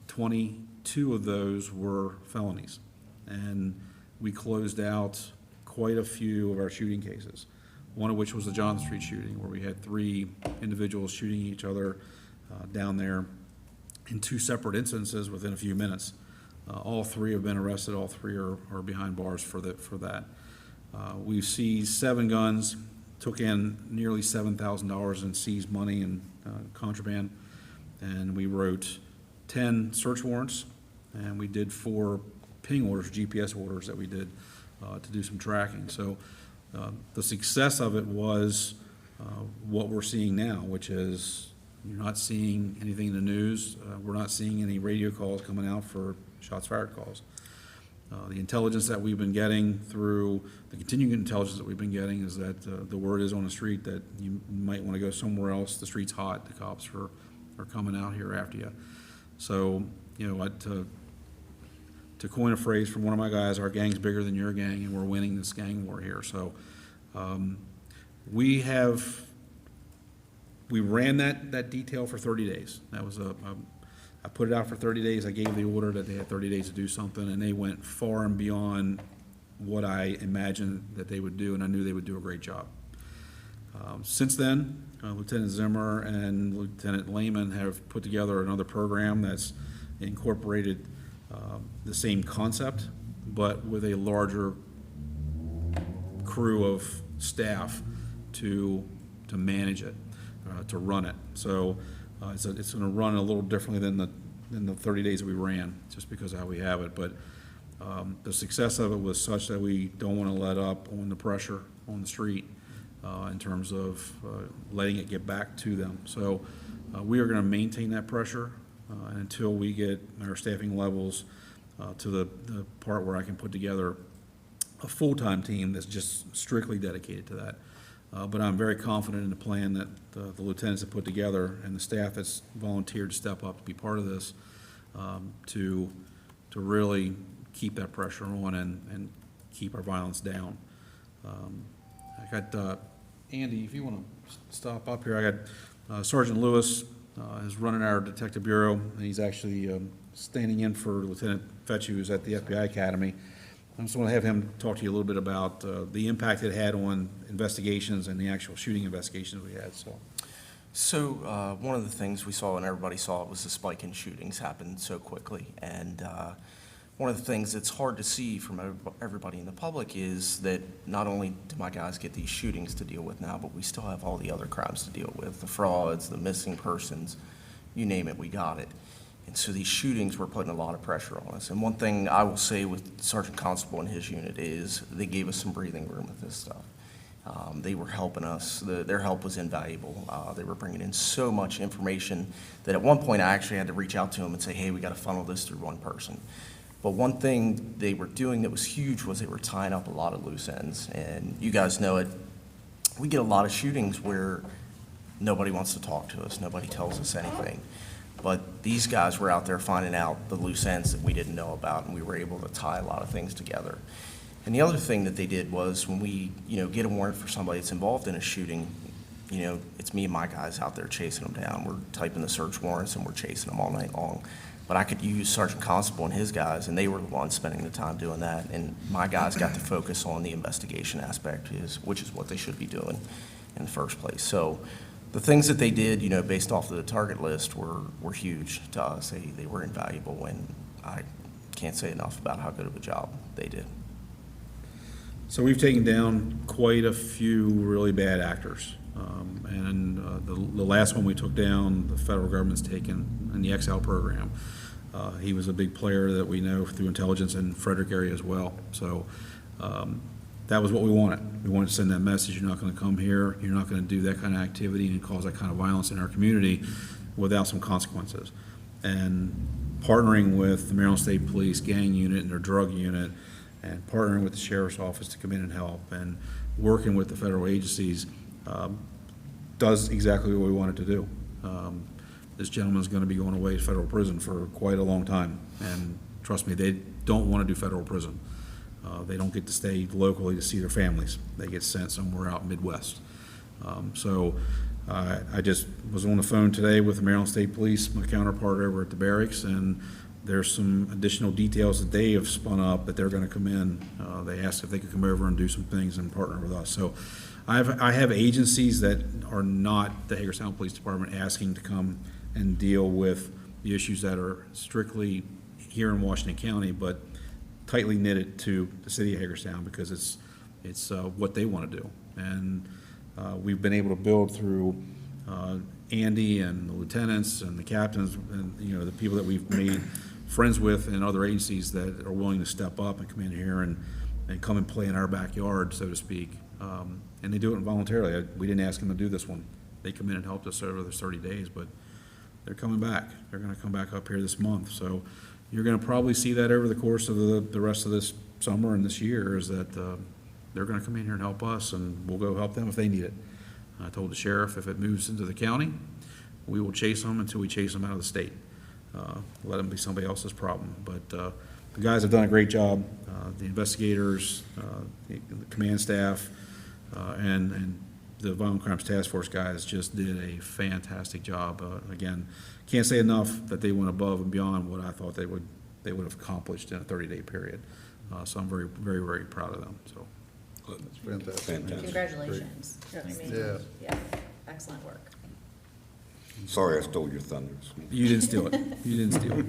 22 of those were felonies, and we closed out quite a few of our shooting cases, one of which was the Johnson Street shooting, where we had 3 individuals shooting each other down there in 2 separate instances within a few minutes. All 3 have been arrested. All 3 are behind bars for that. We seized 7 guns, took in nearly $7,000 in seized money and contraband, and we wrote 10 search warrants, and we did 4 ping orders, GPS orders that we did to do some tracking. So the success of it was what we're seeing now, which is you're not seeing anything in the news. We're not seeing any radio calls coming out for shots fired calls. The intelligence that we've been getting through the continuing intelligence that we've been getting is that the word is on the street that you might want to go somewhere else. The street's hot. The cops are coming out here after you. So, to coin a phrase from one of my guys, our gang's bigger than your gang, and we're winning this gang war here. So we ran that detail for 30 days. That was I put it out for 30 days. I gave the order that they had 30 days to do something, and they went far and beyond what I imagined that they would do, and I knew they would do a great job. Since then, Lieutenant Zimmer and Lieutenant Lehman have put together another program that's incorporated the same concept, but with a larger crew of staff to manage it. to run it. So it's going to run a little differently than the 30 days that we ran, just because of how we have it. But the success of it was such that we don't want to let up on the pressure on the street in terms of letting it get back to them. So we are going to maintain that pressure until we get our staffing levels to the part where I can put together a full-time team that's just strictly dedicated to that. But I'm very confident in the plan that the lieutenants have put together and the staff that's volunteered to step up to be part of this, to really keep that pressure on and keep our violence down. I got, Andy, if you want to stop up here, I got Sergeant Lewis is running our Detective Bureau, and he's actually standing in for Lieutenant Fetch, who's at the FBI Academy. I just want to have him talk to you a little bit about the impact it had on investigations and the actual shooting investigations we had, so. So one of the things we saw and everybody saw was the spike in shootings happened so quickly. And one of the things that's hard to see from everybody in the public is that not only do my guys get these shootings to deal with now, but we still have all the other crimes to deal with, the frauds, the missing persons, you name it, we got it. And so these shootings were putting a lot of pressure on us. And one thing I will say with Sergeant Constable and his unit is they gave us some breathing room with this stuff. They were helping us. Their help was invaluable. They were bringing in so much information that at one point I actually had to reach out to them and say, hey, we got to funnel this through one person. But one thing they were doing that was huge was they were tying up a lot of loose ends. And you guys know it. We get a lot of shootings where nobody wants to talk to us. Nobody tells us anything. But these guys were out there finding out the loose ends that we didn't know about, and we were able to tie a lot of things together. And the other thing that they did was when we, get a warrant for somebody that's involved in a shooting, it's me and my guys out there chasing them down. We're typing the search warrants and we're chasing them all night long. But I could use Sergeant Constable and his guys, and they were the ones spending the time doing that. And my guys got to focus on the investigation aspect, which is what they should be doing in the first place. So the things that they did, based off of the target list were huge to us. They were invaluable, and I can't say enough about how good of a job they did. So we've taken down quite a few really bad actors. And the last one we took down, the federal government's taken in the XL program. He was a big player that we know through intelligence in Frederick area as well. So that was what we wanted. We wanted to send that message. You're not going to come here. You're not going to do that kind of activity and cause that kind of violence in our community without some consequences. And partnering with the Maryland State Police gang unit and their drug unit, and partnering with the Sheriff's Office to come in and help, and working with the federal agencies does exactly what we wanted to do. This gentleman's going to be going away to federal prison for quite a long time, and trust me, they don't want to do federal prison. They don't get to stay locally to see their families. They get sent somewhere out Midwest. So I just was on the phone today with the Maryland State Police, my counterpart over at the barracks, and there's some additional details that they have spun up that they're going to come in. They asked if they could come over and do some things and partner with us. So I have agencies that are not the Hagerstown Police Department asking to come and deal with the issues that are strictly here in Washington County, but tightly knitted to the city of Hagerstown because it's what they want to do. And we've been able to build through Andy and the lieutenants and the captains and the people that we've made friends with in other agencies that are willing to step up and come in here and come and play in our backyard, so to speak. And they do it voluntarily. We didn't ask them to do this one. They come in and helped us over the 30 days, but they're coming back. They're going to come back up here this month. So you're going to probably see that over the course of the rest of this summer and this year is that they're going to come in here and help us, and we'll go help them if they need it. I told the sheriff if it moves into the county, we will chase them until we chase them out of the state. Let them be somebody else's problem. But the guys have done a great job. The investigators, the command staff, and the Violent Crimes Task Force guys just did a fantastic job. Again, can't say enough that they went above and beyond what I thought they would have accomplished in a 30-day period. So I'm very, very, very proud of them. So. That's fantastic. Congratulations. I mean, yeah, excellent work. Sorry I stole your thunder. You didn't steal it. You didn't steal it.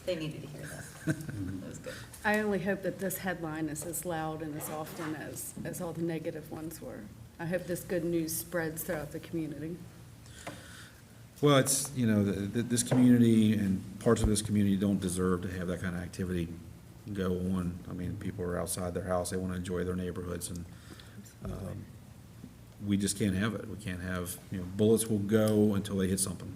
They needed to hear that. That was I only hope that this headline is as loud and as often as all the negative ones were. I hope this good news spreads throughout the community. Well, it's, you know, this community and parts of this community don't deserve to have that kind of activity go on. I mean, people are outside their house, they want to enjoy their neighborhoods, and we just can't have it. We can't have, you know, bullets will go until they hit something.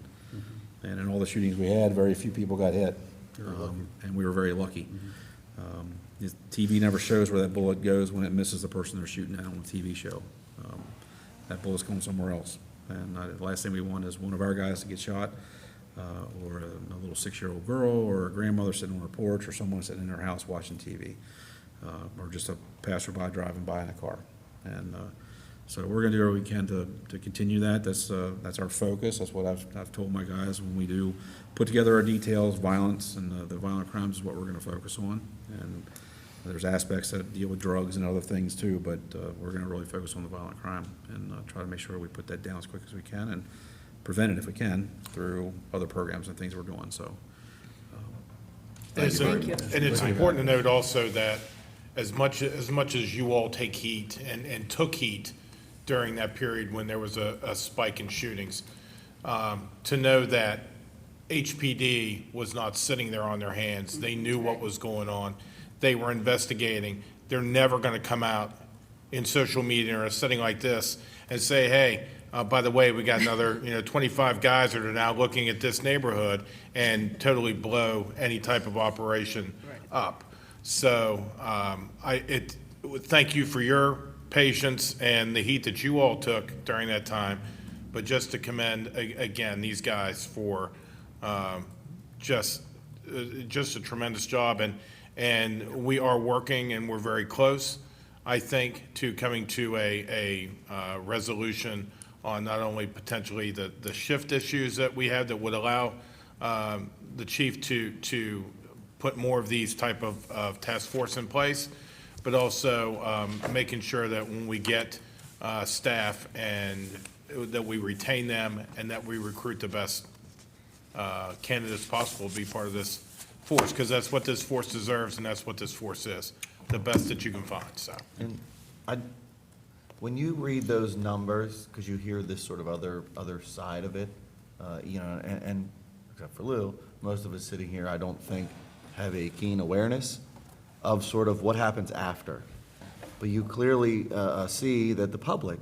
And in all the shootings we had, very few people got hit, and we were very lucky. The TV never shows where that bullet goes when it misses the person they're shooting at on the TV show. That bullet's going somewhere else. And the last thing we want is one of our guys to get shot, or a little 6-year-old girl, or a grandmother sitting on her porch, or someone sitting in their house watching TV, or just a passerby driving by in a car. And so we're going to do what we can to continue that. That's our focus. That's what I've told my guys when we do put together our details. Violence and the violent crimes is what we're going to focus on. And there's aspects that deal with drugs and other things too, but we're going to really focus on the violent crime and try to make sure we put that down as quick as we can and prevent it if we can through other programs and things we're doing. So, And it's important to note also that as much as you all take heat and took heat during that period when there was a spike in shootings, to know that HPD was not sitting there on their hands. They knew what was going on. They were investigating. They're never going to come out in social media or a setting like this and say, hey, by the way, we got another 25 guys that are now looking at this neighborhood, and totally blow any type of operation up. So thank you for your patience and the heat that you all took during that time, but just to commend again these guys for just a tremendous job, and we are working and we're very close, I think, to coming to a resolution on not only potentially the shift issues that we have that would allow the chief to put more of these type of task force in place, but also making sure that when we get staff and that we retain them and that we recruit the best candidates possible to be part of this force, because that's what this force deserves and that's what this force is, the best that you can find. So, And when you read those numbers, because you hear this sort of other side of it, and except for Lou, most of us sitting here, I don't think, have a keen awareness of sort of what happens after. But you clearly see that the public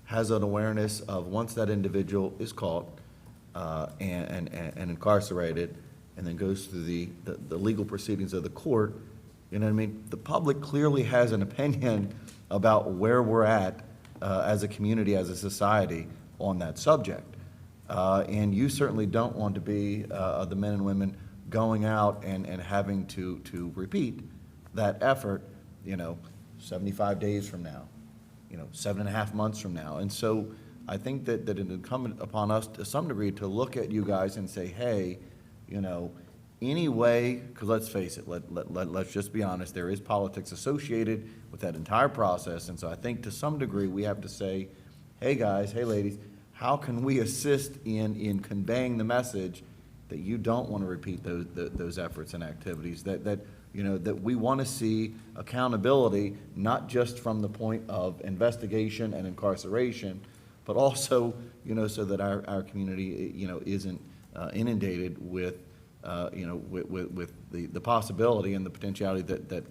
has an awareness of once that individual is caught and incarcerated, and then goes through the legal proceedings of the court, you know what I mean? The public clearly has an opinion about where we're at as a community, as a society on that subject. And you certainly don't want to be the men and women going out and having to repeat that effort, 75 days from now, 7.5 months from now. And so I think that it's incumbent upon us to some degree to look at you guys and say, hey, any way, because let's face it, let's just be honest, there is politics associated with that entire process. And so I think to some degree we have to say, hey guys, hey ladies, how can we assist in conveying the message that you don't want to repeat those efforts and activities, that we want to see accountability, not just from the point of investigation and incarceration, but also, so that our community, isn't inundated with, with the possibility and the potentiality that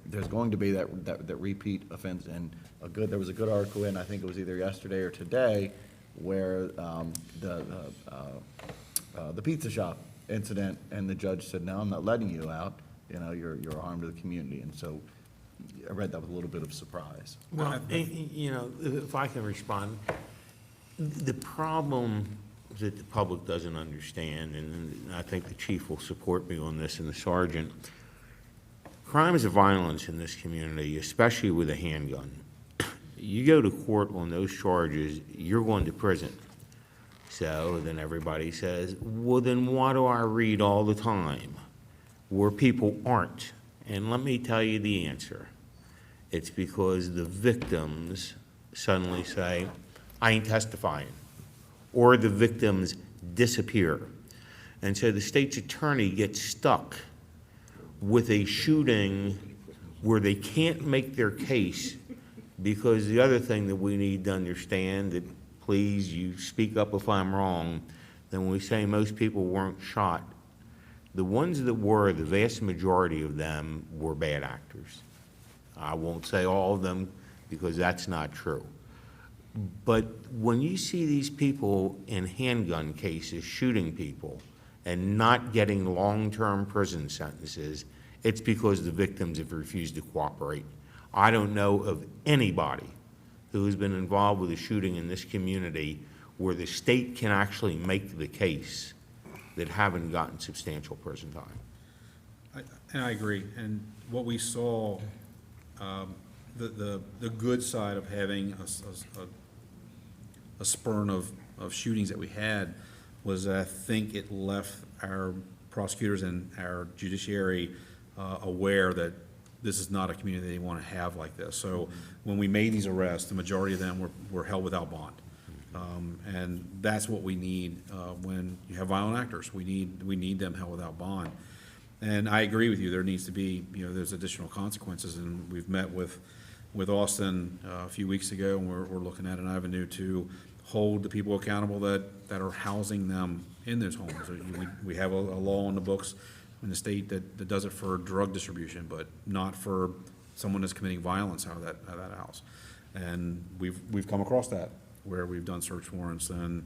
there's going to be that repeat offense. And there was a good article in, I think it was either yesterday or today, where the pizza shop incident, and the judge said, no, I'm not letting you out, you're a harm to the community. And so I read that with a little bit of surprise. Well, if I can respond, the problem that the public doesn't understand, and I think the chief will support me on this, and the sergeant, crimes of violence in this community, especially with a handgun, you go to court on those charges, you're going to prison. So then everybody says, well, then why do I read all the time where people aren't? And let me tell you the answer. It's because the victims suddenly say, I ain't testifying, or the victims disappear. And so the state's attorney gets stuck with a shooting where they can't make their case, because the other thing that we need to understand, that please, you speak up if I'm wrong, that when we say most people weren't shot, the ones that were, the vast majority of them were bad actors. I won't say all of them, because that's not true. But when you see these people in handgun cases shooting people and not getting long-term prison sentences, it's because the victims have refused to cooperate. I don't know of anybody who has been involved with a shooting in this community where the state can actually make the case that haven't gotten substantial prison time. And I agree. And what we saw, the good side of having a spurn of shootings that we had was that I think it left our prosecutors and our judiciary aware that this is not a community they want to have like this. So when we made these arrests, the majority of them were held without bond. And that's what we need when you have violent actors. We need them held without bond. And I agree with you. There needs to be, there's additional consequences. And we've met with Austin a few weeks ago, and we're looking at an avenue to hold the people accountable that are housing them in those homes. We have a law on the books in the state that does it for drug distribution, but not for someone that's committing violence out of that house. And we've come across that, where we've done search warrants, and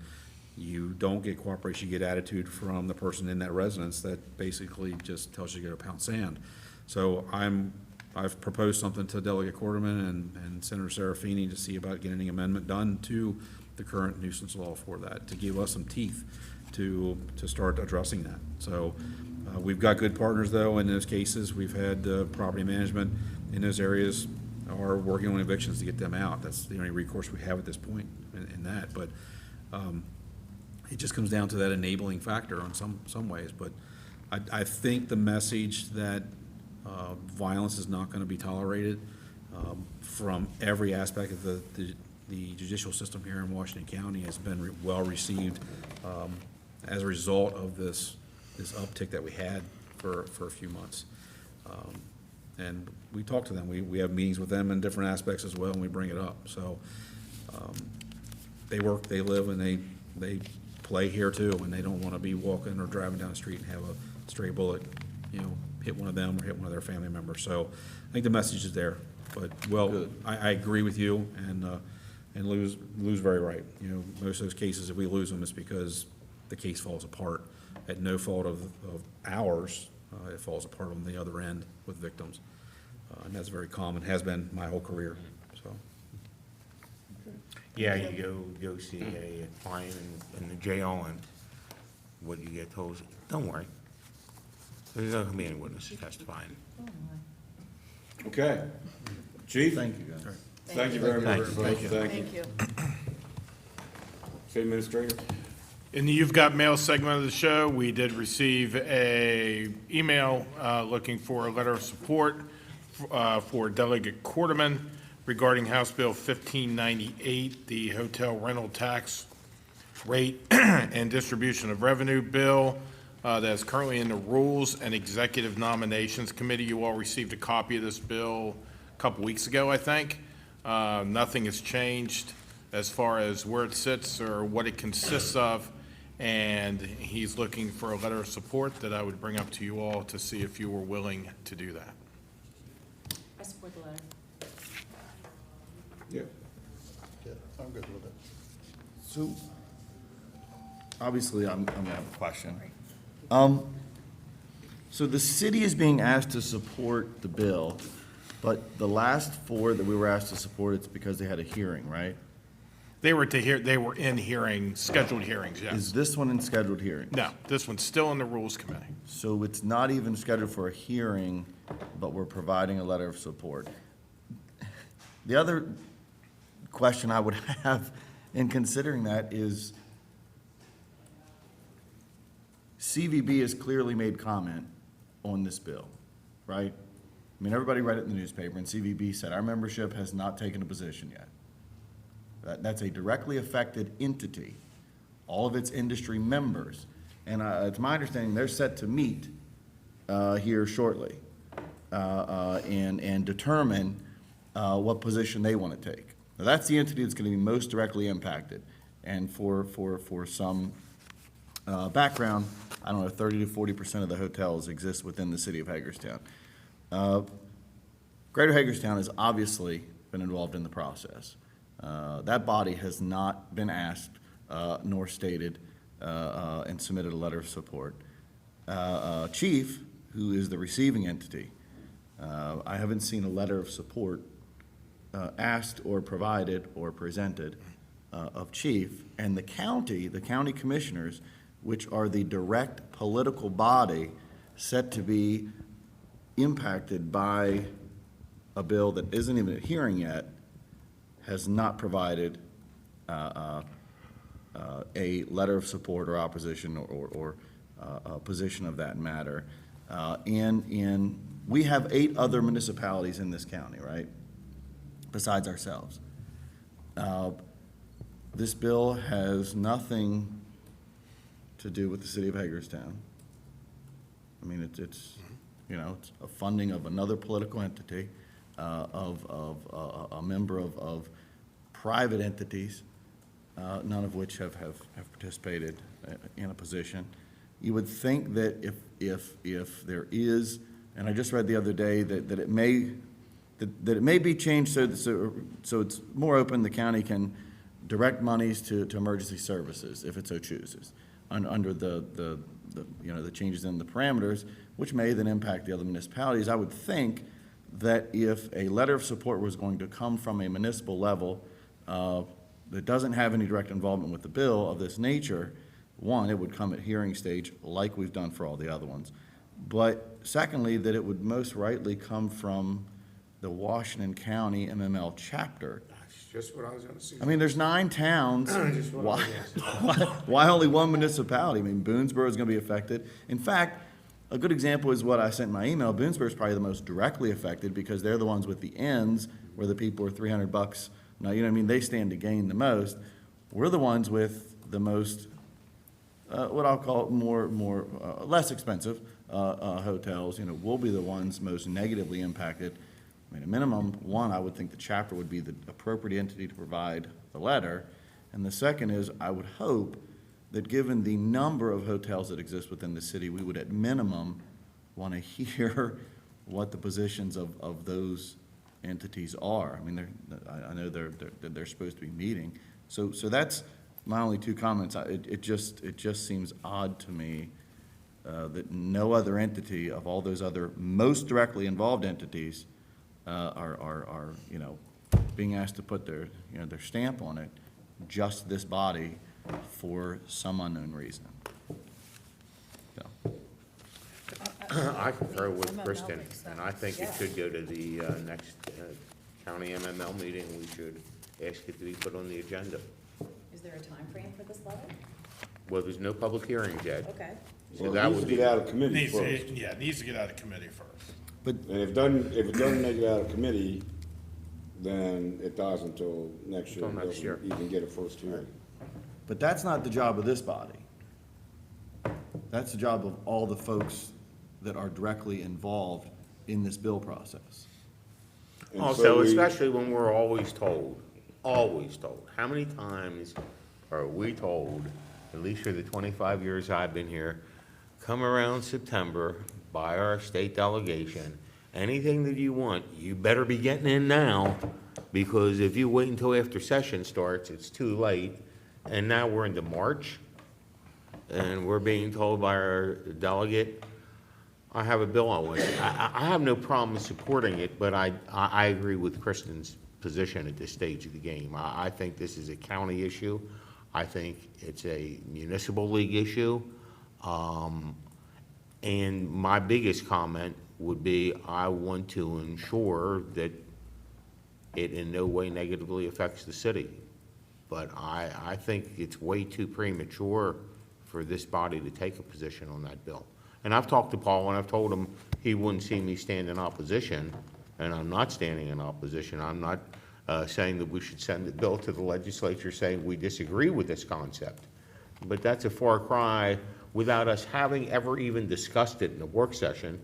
you don't get cooperation, you get attitude from the person in that residence that basically just tells you to go pound sand. So I've proposed something to Delegate Quarterman and Senator Serafini to see about getting an amendment done to the current nuisance law for that, to give us some teeth to start addressing that. So we've got good partners, though, in those cases. We've had property management in those areas are working on evictions to get them out. That's the only recourse we have at this point in that. But it just comes down to that enabling factor on some ways. But I think the message that violence is not going to be tolerated from every aspect of the judicial system here in Washington County has been well received as a result of this uptick that we had for a few months. And we talk to them. We have meetings with them in different aspects as well, and we bring it up. So they work, they live, and they play here too, and they don't want to be walking or driving down the street and have a stray bullet, hit one of them or hit one of their family members. So I think the message is there. But, well, I agree with you, and Lou's very right. Most of those cases, if we lose them, it's because the case falls apart at no fault of ours. It falls apart on the other end with victims. And that's very common, has been my whole career, so. Yeah, you go see a client in the jail, and what you get told is, don't worry, there's not gonna be any witnesses testifying. Okay. Chief? Thank you, guys. Thank you very much. Thank you. Thank you. City Administrator? In the You've Got Mail segment of the show, we did receive a email looking for a letter of support for Delegate Quarterman regarding House Bill 1598, the hotel rental tax rate and distribution of revenue bill that is currently in the Rules and Executive Nominations Committee. You all received a copy of this bill a couple weeks ago, I think. Nothing has changed as far as where it sits or what it consists of. And he's looking for a letter of support that I would bring up to you all to see if you were willing to do that. I support the letter. Yeah. Yeah, I'm good with it. So, obviously, I'm gonna have a question. So the city is being asked to support the bill, but the last four that we were asked to support, it's because they had a hearing, right? They were in hearing, scheduled hearings, yes. Is this one in scheduled hearings? No, this one's still in the Rules Committee. So it's not even scheduled for a hearing, but we're providing a letter of support. The other question I would have in considering that is CVB has clearly made comment on this bill, right? I mean, everybody read it in the newspaper, and CVB said, our membership has not taken a position yet. That's a directly affected entity, all of its industry members. And it's my understanding they're set to meet here shortly. and determine what position they want to take. Now, that's the entity that's going to be most directly impacted. And for some background, I don't know, 30 to 40% of the hotels exist within the city of Hagerstown. Greater Hagerstown has obviously been involved in the process. That body has not been asked nor stated and submitted a letter of support. Chief, who is the receiving entity, I haven't seen a letter of support asked or provided or presented of Chief, and the county commissioners, which are the direct political body set to be impacted by a bill that isn't even at hearing yet, has not provided a letter of support or opposition or a position of that matter. And we have 8 other municipalities in this county, right, besides ourselves. This bill has nothing to do with the city of Hagerstown. I mean, it's you know, it's a funding of another political entity, of a member of private entities, none of which have participated in a position. You would think that if there is, and I just read the other day that it may be changed so it's more open, the county can direct monies to emergency services if it so chooses, under the you know, the changes in the parameters, which may then impact the other municipalities. I would think that if a letter of support was going to come from a municipal level that doesn't have any direct involvement with the bill of this nature, one, it would come at hearing stage like we've done for all the other ones. But secondly, that it would most rightly come from the Washington County MML chapter. That's just what I was gonna say. I mean, there's 9 towns. Just what I was Why only one municipality? I mean, Boonesboro is going to be affected. In fact, a good example is what I sent in my email. Boonesboro is probably the most directly affected because they're the ones with the ends where the people are $300. Now, you know what I mean? They stand to gain the most. We're the ones with the most, what I'll call less expensive hotels. You know, we'll be the ones most negatively impacted. I mean, a minimum, one, I would think the chapter would be the appropriate entity to provide the letter. And the second is, I would hope that given the number of hotels that exist within the city, we would at minimum want to hear what the positions of those entities are. I mean, I know they're supposed to be meeting. So that's my only 2 comments. It just seems odd to me that no other entity of all those other most directly involved entities are you know, being asked to put their stamp on it, just this body for some unknown reason. So. I concur with Kristen, and I think it should go to the next county MML meeting. We should ask it to be put on the agenda. Is there a time frame for this letter? Well, there's no public hearings yet. Okay. So Well, that it needs would to be. get out of committee Needs to, first. yeah, it needs to get out of committee first. And if it doesn't make it out of committee, then it dies until next year. Until next year. You can get a first hearing. But that's not the job of this body. That's the job of all the folks that are directly involved in this bill process. And Also, so especially when we're always told, how many times are we told, at least for the 25 years I've been here, come around September by our state delegation, anything that you want, you better be getting in now, because if you wait until after session starts, it's too late. And now we're into March, and we're being told by our delegate, I have a bill I want. I have no problem supporting it, but I agree with Kristen's position at this stage of the game. I think this is a county issue. I think it's a municipal league issue. And my biggest comment would be, I want to ensure that it in no way negatively affects the city. But I think it's way too premature for this body to take a position on that bill. And I've talked to Paul, and I've told him he wouldn't see me stand in opposition, and I'm not standing in opposition. I'm not saying that we should send the bill to the legislature saying we disagree with this concept. But that's a far cry without us having ever even discussed it in a work session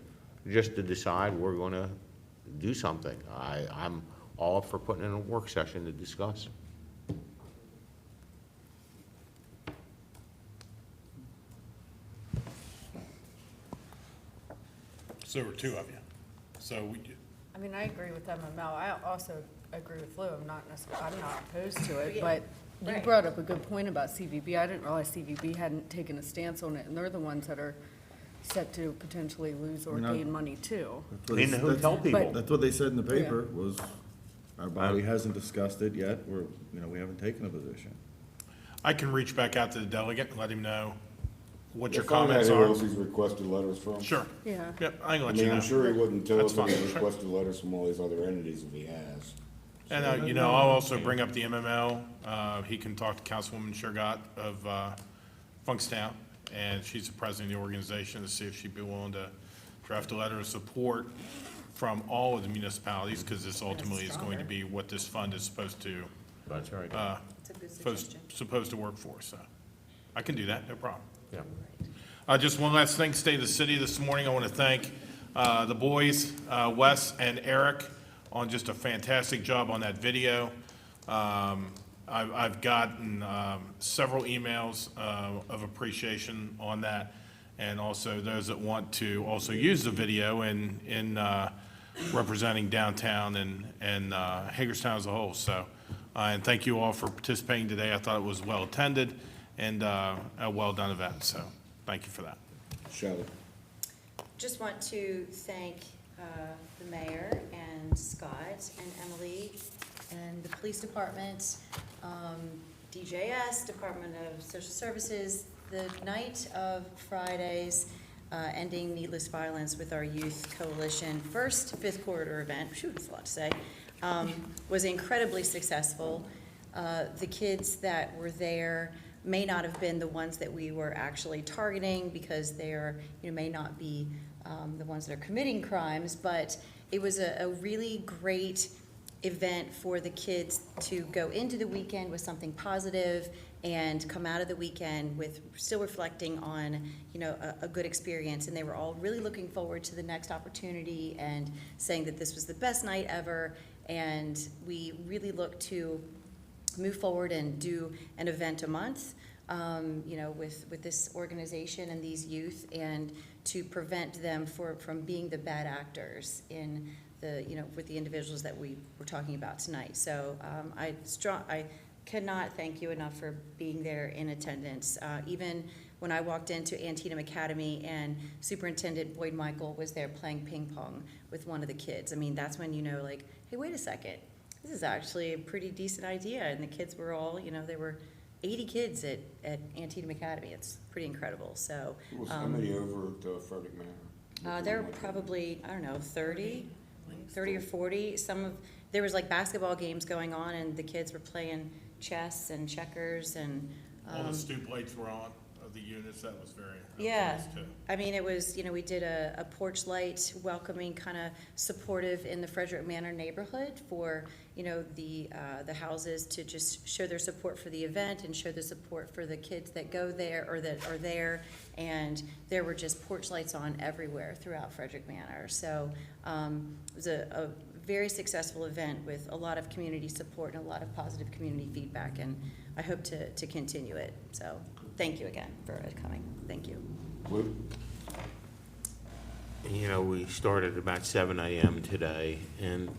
just to decide we're gonna do something. I'm all up for putting in a work session to discuss. So there were two of you. So we, I mean, I agree with MML. I also agree with Lou. I'm not opposed to it, but you brought up a good point about CVB. I didn't realize CVB hadn't taken a stance on it, and they're the ones that are set to potentially lose or gain money too. In the hotel people. That's what they said in the paper, was our body hasn't discussed it yet, we haven't taken a position. I can reach back out to the delegate and let him know what your Find out comments who are. else he's requested letters from. Sure. Yeah. Yep, I can I let mean, you know. I'm sure he wouldn't tell That's us if he fine, sure. requested letters from all these other entities if he has. And, I'll also bring up the MML. He can talk to Councilwoman Shergott of Funkstown, and she's the president of the organization, to see if she'd be willing to draft a letter of support from all of the municipalities, because this ultimately is going to be what this fund is supposed to, That's right. It's a good suggestion. supposed to work for, so I can do that, no problem. Yeah. Just one last thing, State of the City this morning. I want to thank the boys, Wes and Eric, on just a fantastic job on that video. I've gotten several emails of appreciation on that, and also those that want to also use the video in representing downtown and Hagerstown as a whole. So, and thank you all for participating today. I thought it was well attended and a well-done event, so thank you for that. Shelley. Just want to thank the mayor and Scott and Emily and the police department, DJS, Department of Social Services, the night of Friday's Ending Needless Violence with Our Youth Coalition, first Fifth Corridor event, that's a lot to say, was incredibly successful. The kids that were there may not have been the ones that we were actually targeting, because they're, may not be the ones that are committing crimes, but it was a really great event for the kids to go into the weekend with something positive and come out of the weekend with still reflecting on, a good experience. And they were all really looking forward to the next opportunity and saying that this was the best night ever. And we really look to move forward and do an event a month, with this organization and these youth, and to prevent them from being the bad actors in the, with the individuals that we were talking about tonight. So I cannot thank you enough for being there in attendance. Even when I walked into Antietam Academy and Superintendent Boyd Michael was there playing ping pong with one of the kids, I mean, that's when like, hey, wait a second, this is actually a pretty decent idea. And the kids were all, there were 80 kids at Antietam Academy. It's pretty incredible. So How many over at Frederick Manor? there were probably, 30 or 40. There was like basketball games going on, and the kids were playing chess and checkers, and All the stoop lights were on of the units. That was very yeah. nice too. I mean, it was, we did a porch light, welcoming, kind of supportive in the Frederick Manor neighborhood for, the houses to just show their support for the event and show their support for the kids that go there or that are there. And there were just porch lights on everywhere throughout Frederick Manor. So it was a very successful event with a lot of community support and a lot of positive community feedback. And I hope to continue it. So thank you again for coming. Thank you. Lou? We started about 7 a.m. today, and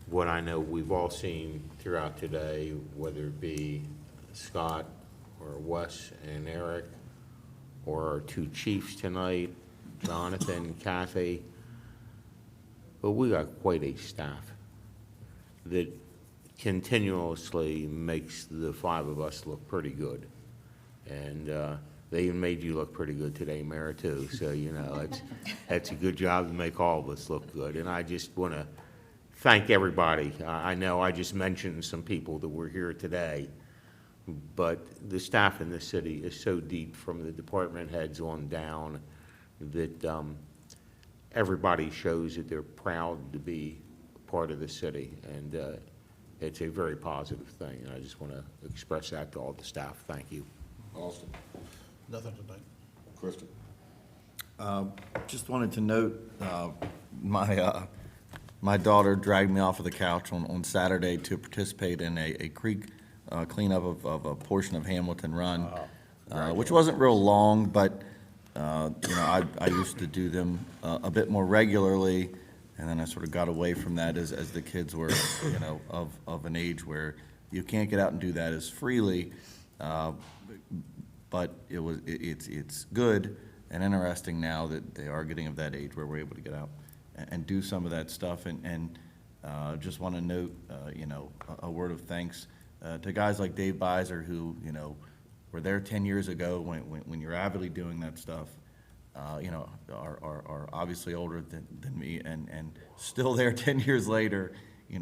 what I know we've all seen throughout today, whether it be Scott or Wes and Eric, or our two chiefs tonight, Jonathan, Kathy, but we got quite a staff that continuously makes the five of us look pretty good. And they even made you look pretty good today, Mayor, too. So, that's a good job to make all of us look good. And I just want to thank everybody. I know I just mentioned some people that were here today, but the staff in the city is so deep, from the department heads on down, that everybody shows that they're proud to be part of the city. And it's a very positive thing. And I just want to express that to all the staff. Thank you. Austin? Nothing tonight. Kristen? Just wanted to note, my daughter dragged me off of the couch on Saturday to participate in a creek cleanup of a portion of Hamilton Run, which wasn't real long, but, I used to do them a bit more regularly, and then I sort of got away from that as the kids were, of an age where you can't get out and do that as freely, but it's good and interesting now that they are getting of that age where we're able to get out and do some of that stuff. And just want to note, a word of thanks to guys like Dave Beiser who, were there 10 years ago when you're avidly doing that stuff, are obviously older than me and still there 10 years later,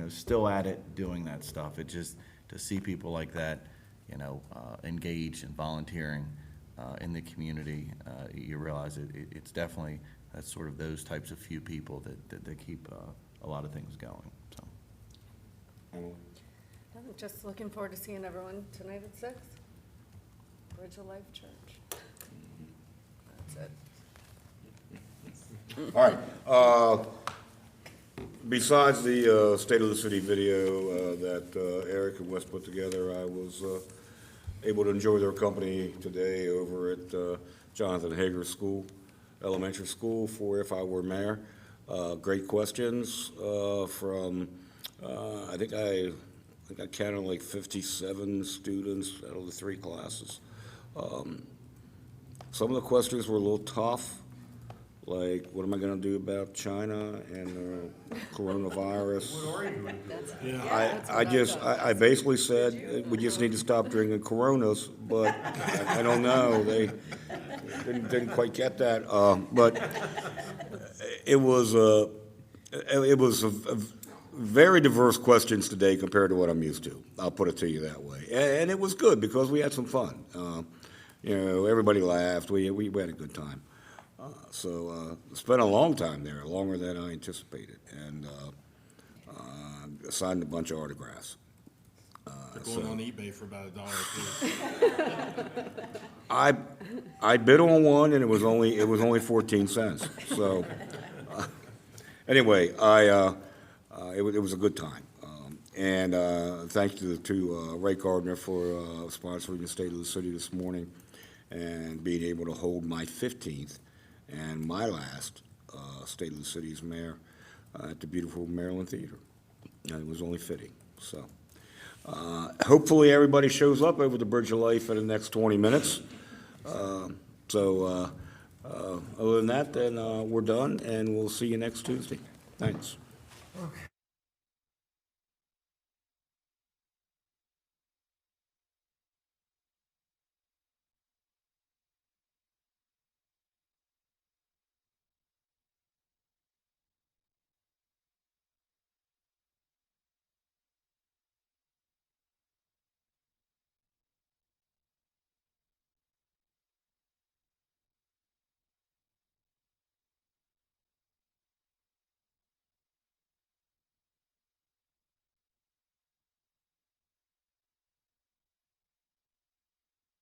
still at it doing that stuff. It just, to see people like that, engaged and volunteering in the community, you realize it's definitely, that's sort of those types of few people that keep a lot of things going, so. I'm just looking forward to seeing everyone tonight at 6. Bridge of Life Church. That's it. All right. Besides the State of the City video that Eric and Wes put together, I was able to enjoy their company today over at Jonathan Hager's school, elementary school, for If I Were Mayor. Great questions from, I think I counted like 57 students out of the 3 classes. Some of the questions were a little tough, like, what am I gonna do about China and coronavirus? I basically said, we just need to stop drinking Coronas, but I don't know, they didn't quite get that. But it was a very diverse questions today compared to what I'm used to. I'll put it to you that way. And it was good because we had some fun. Everybody laughed. We had a good time. So spent a long time there, longer than I anticipated, and signed a bunch of autographs. They're going on eBay for about $1 a piece. I bid on one, and it was only 14 cents. So anyway, it was a good time, and thanks to Ray Gardner for sponsoring the State of the City this morning, and being able to hold my 15th and my last State of the City's mayor at the beautiful Maryland Theater. And it was only fitting. So hopefully everybody shows up over the Bridge of Life in the next 20 minutes. Other than that, then we're done, and we'll see you next Tuesday. Thanks.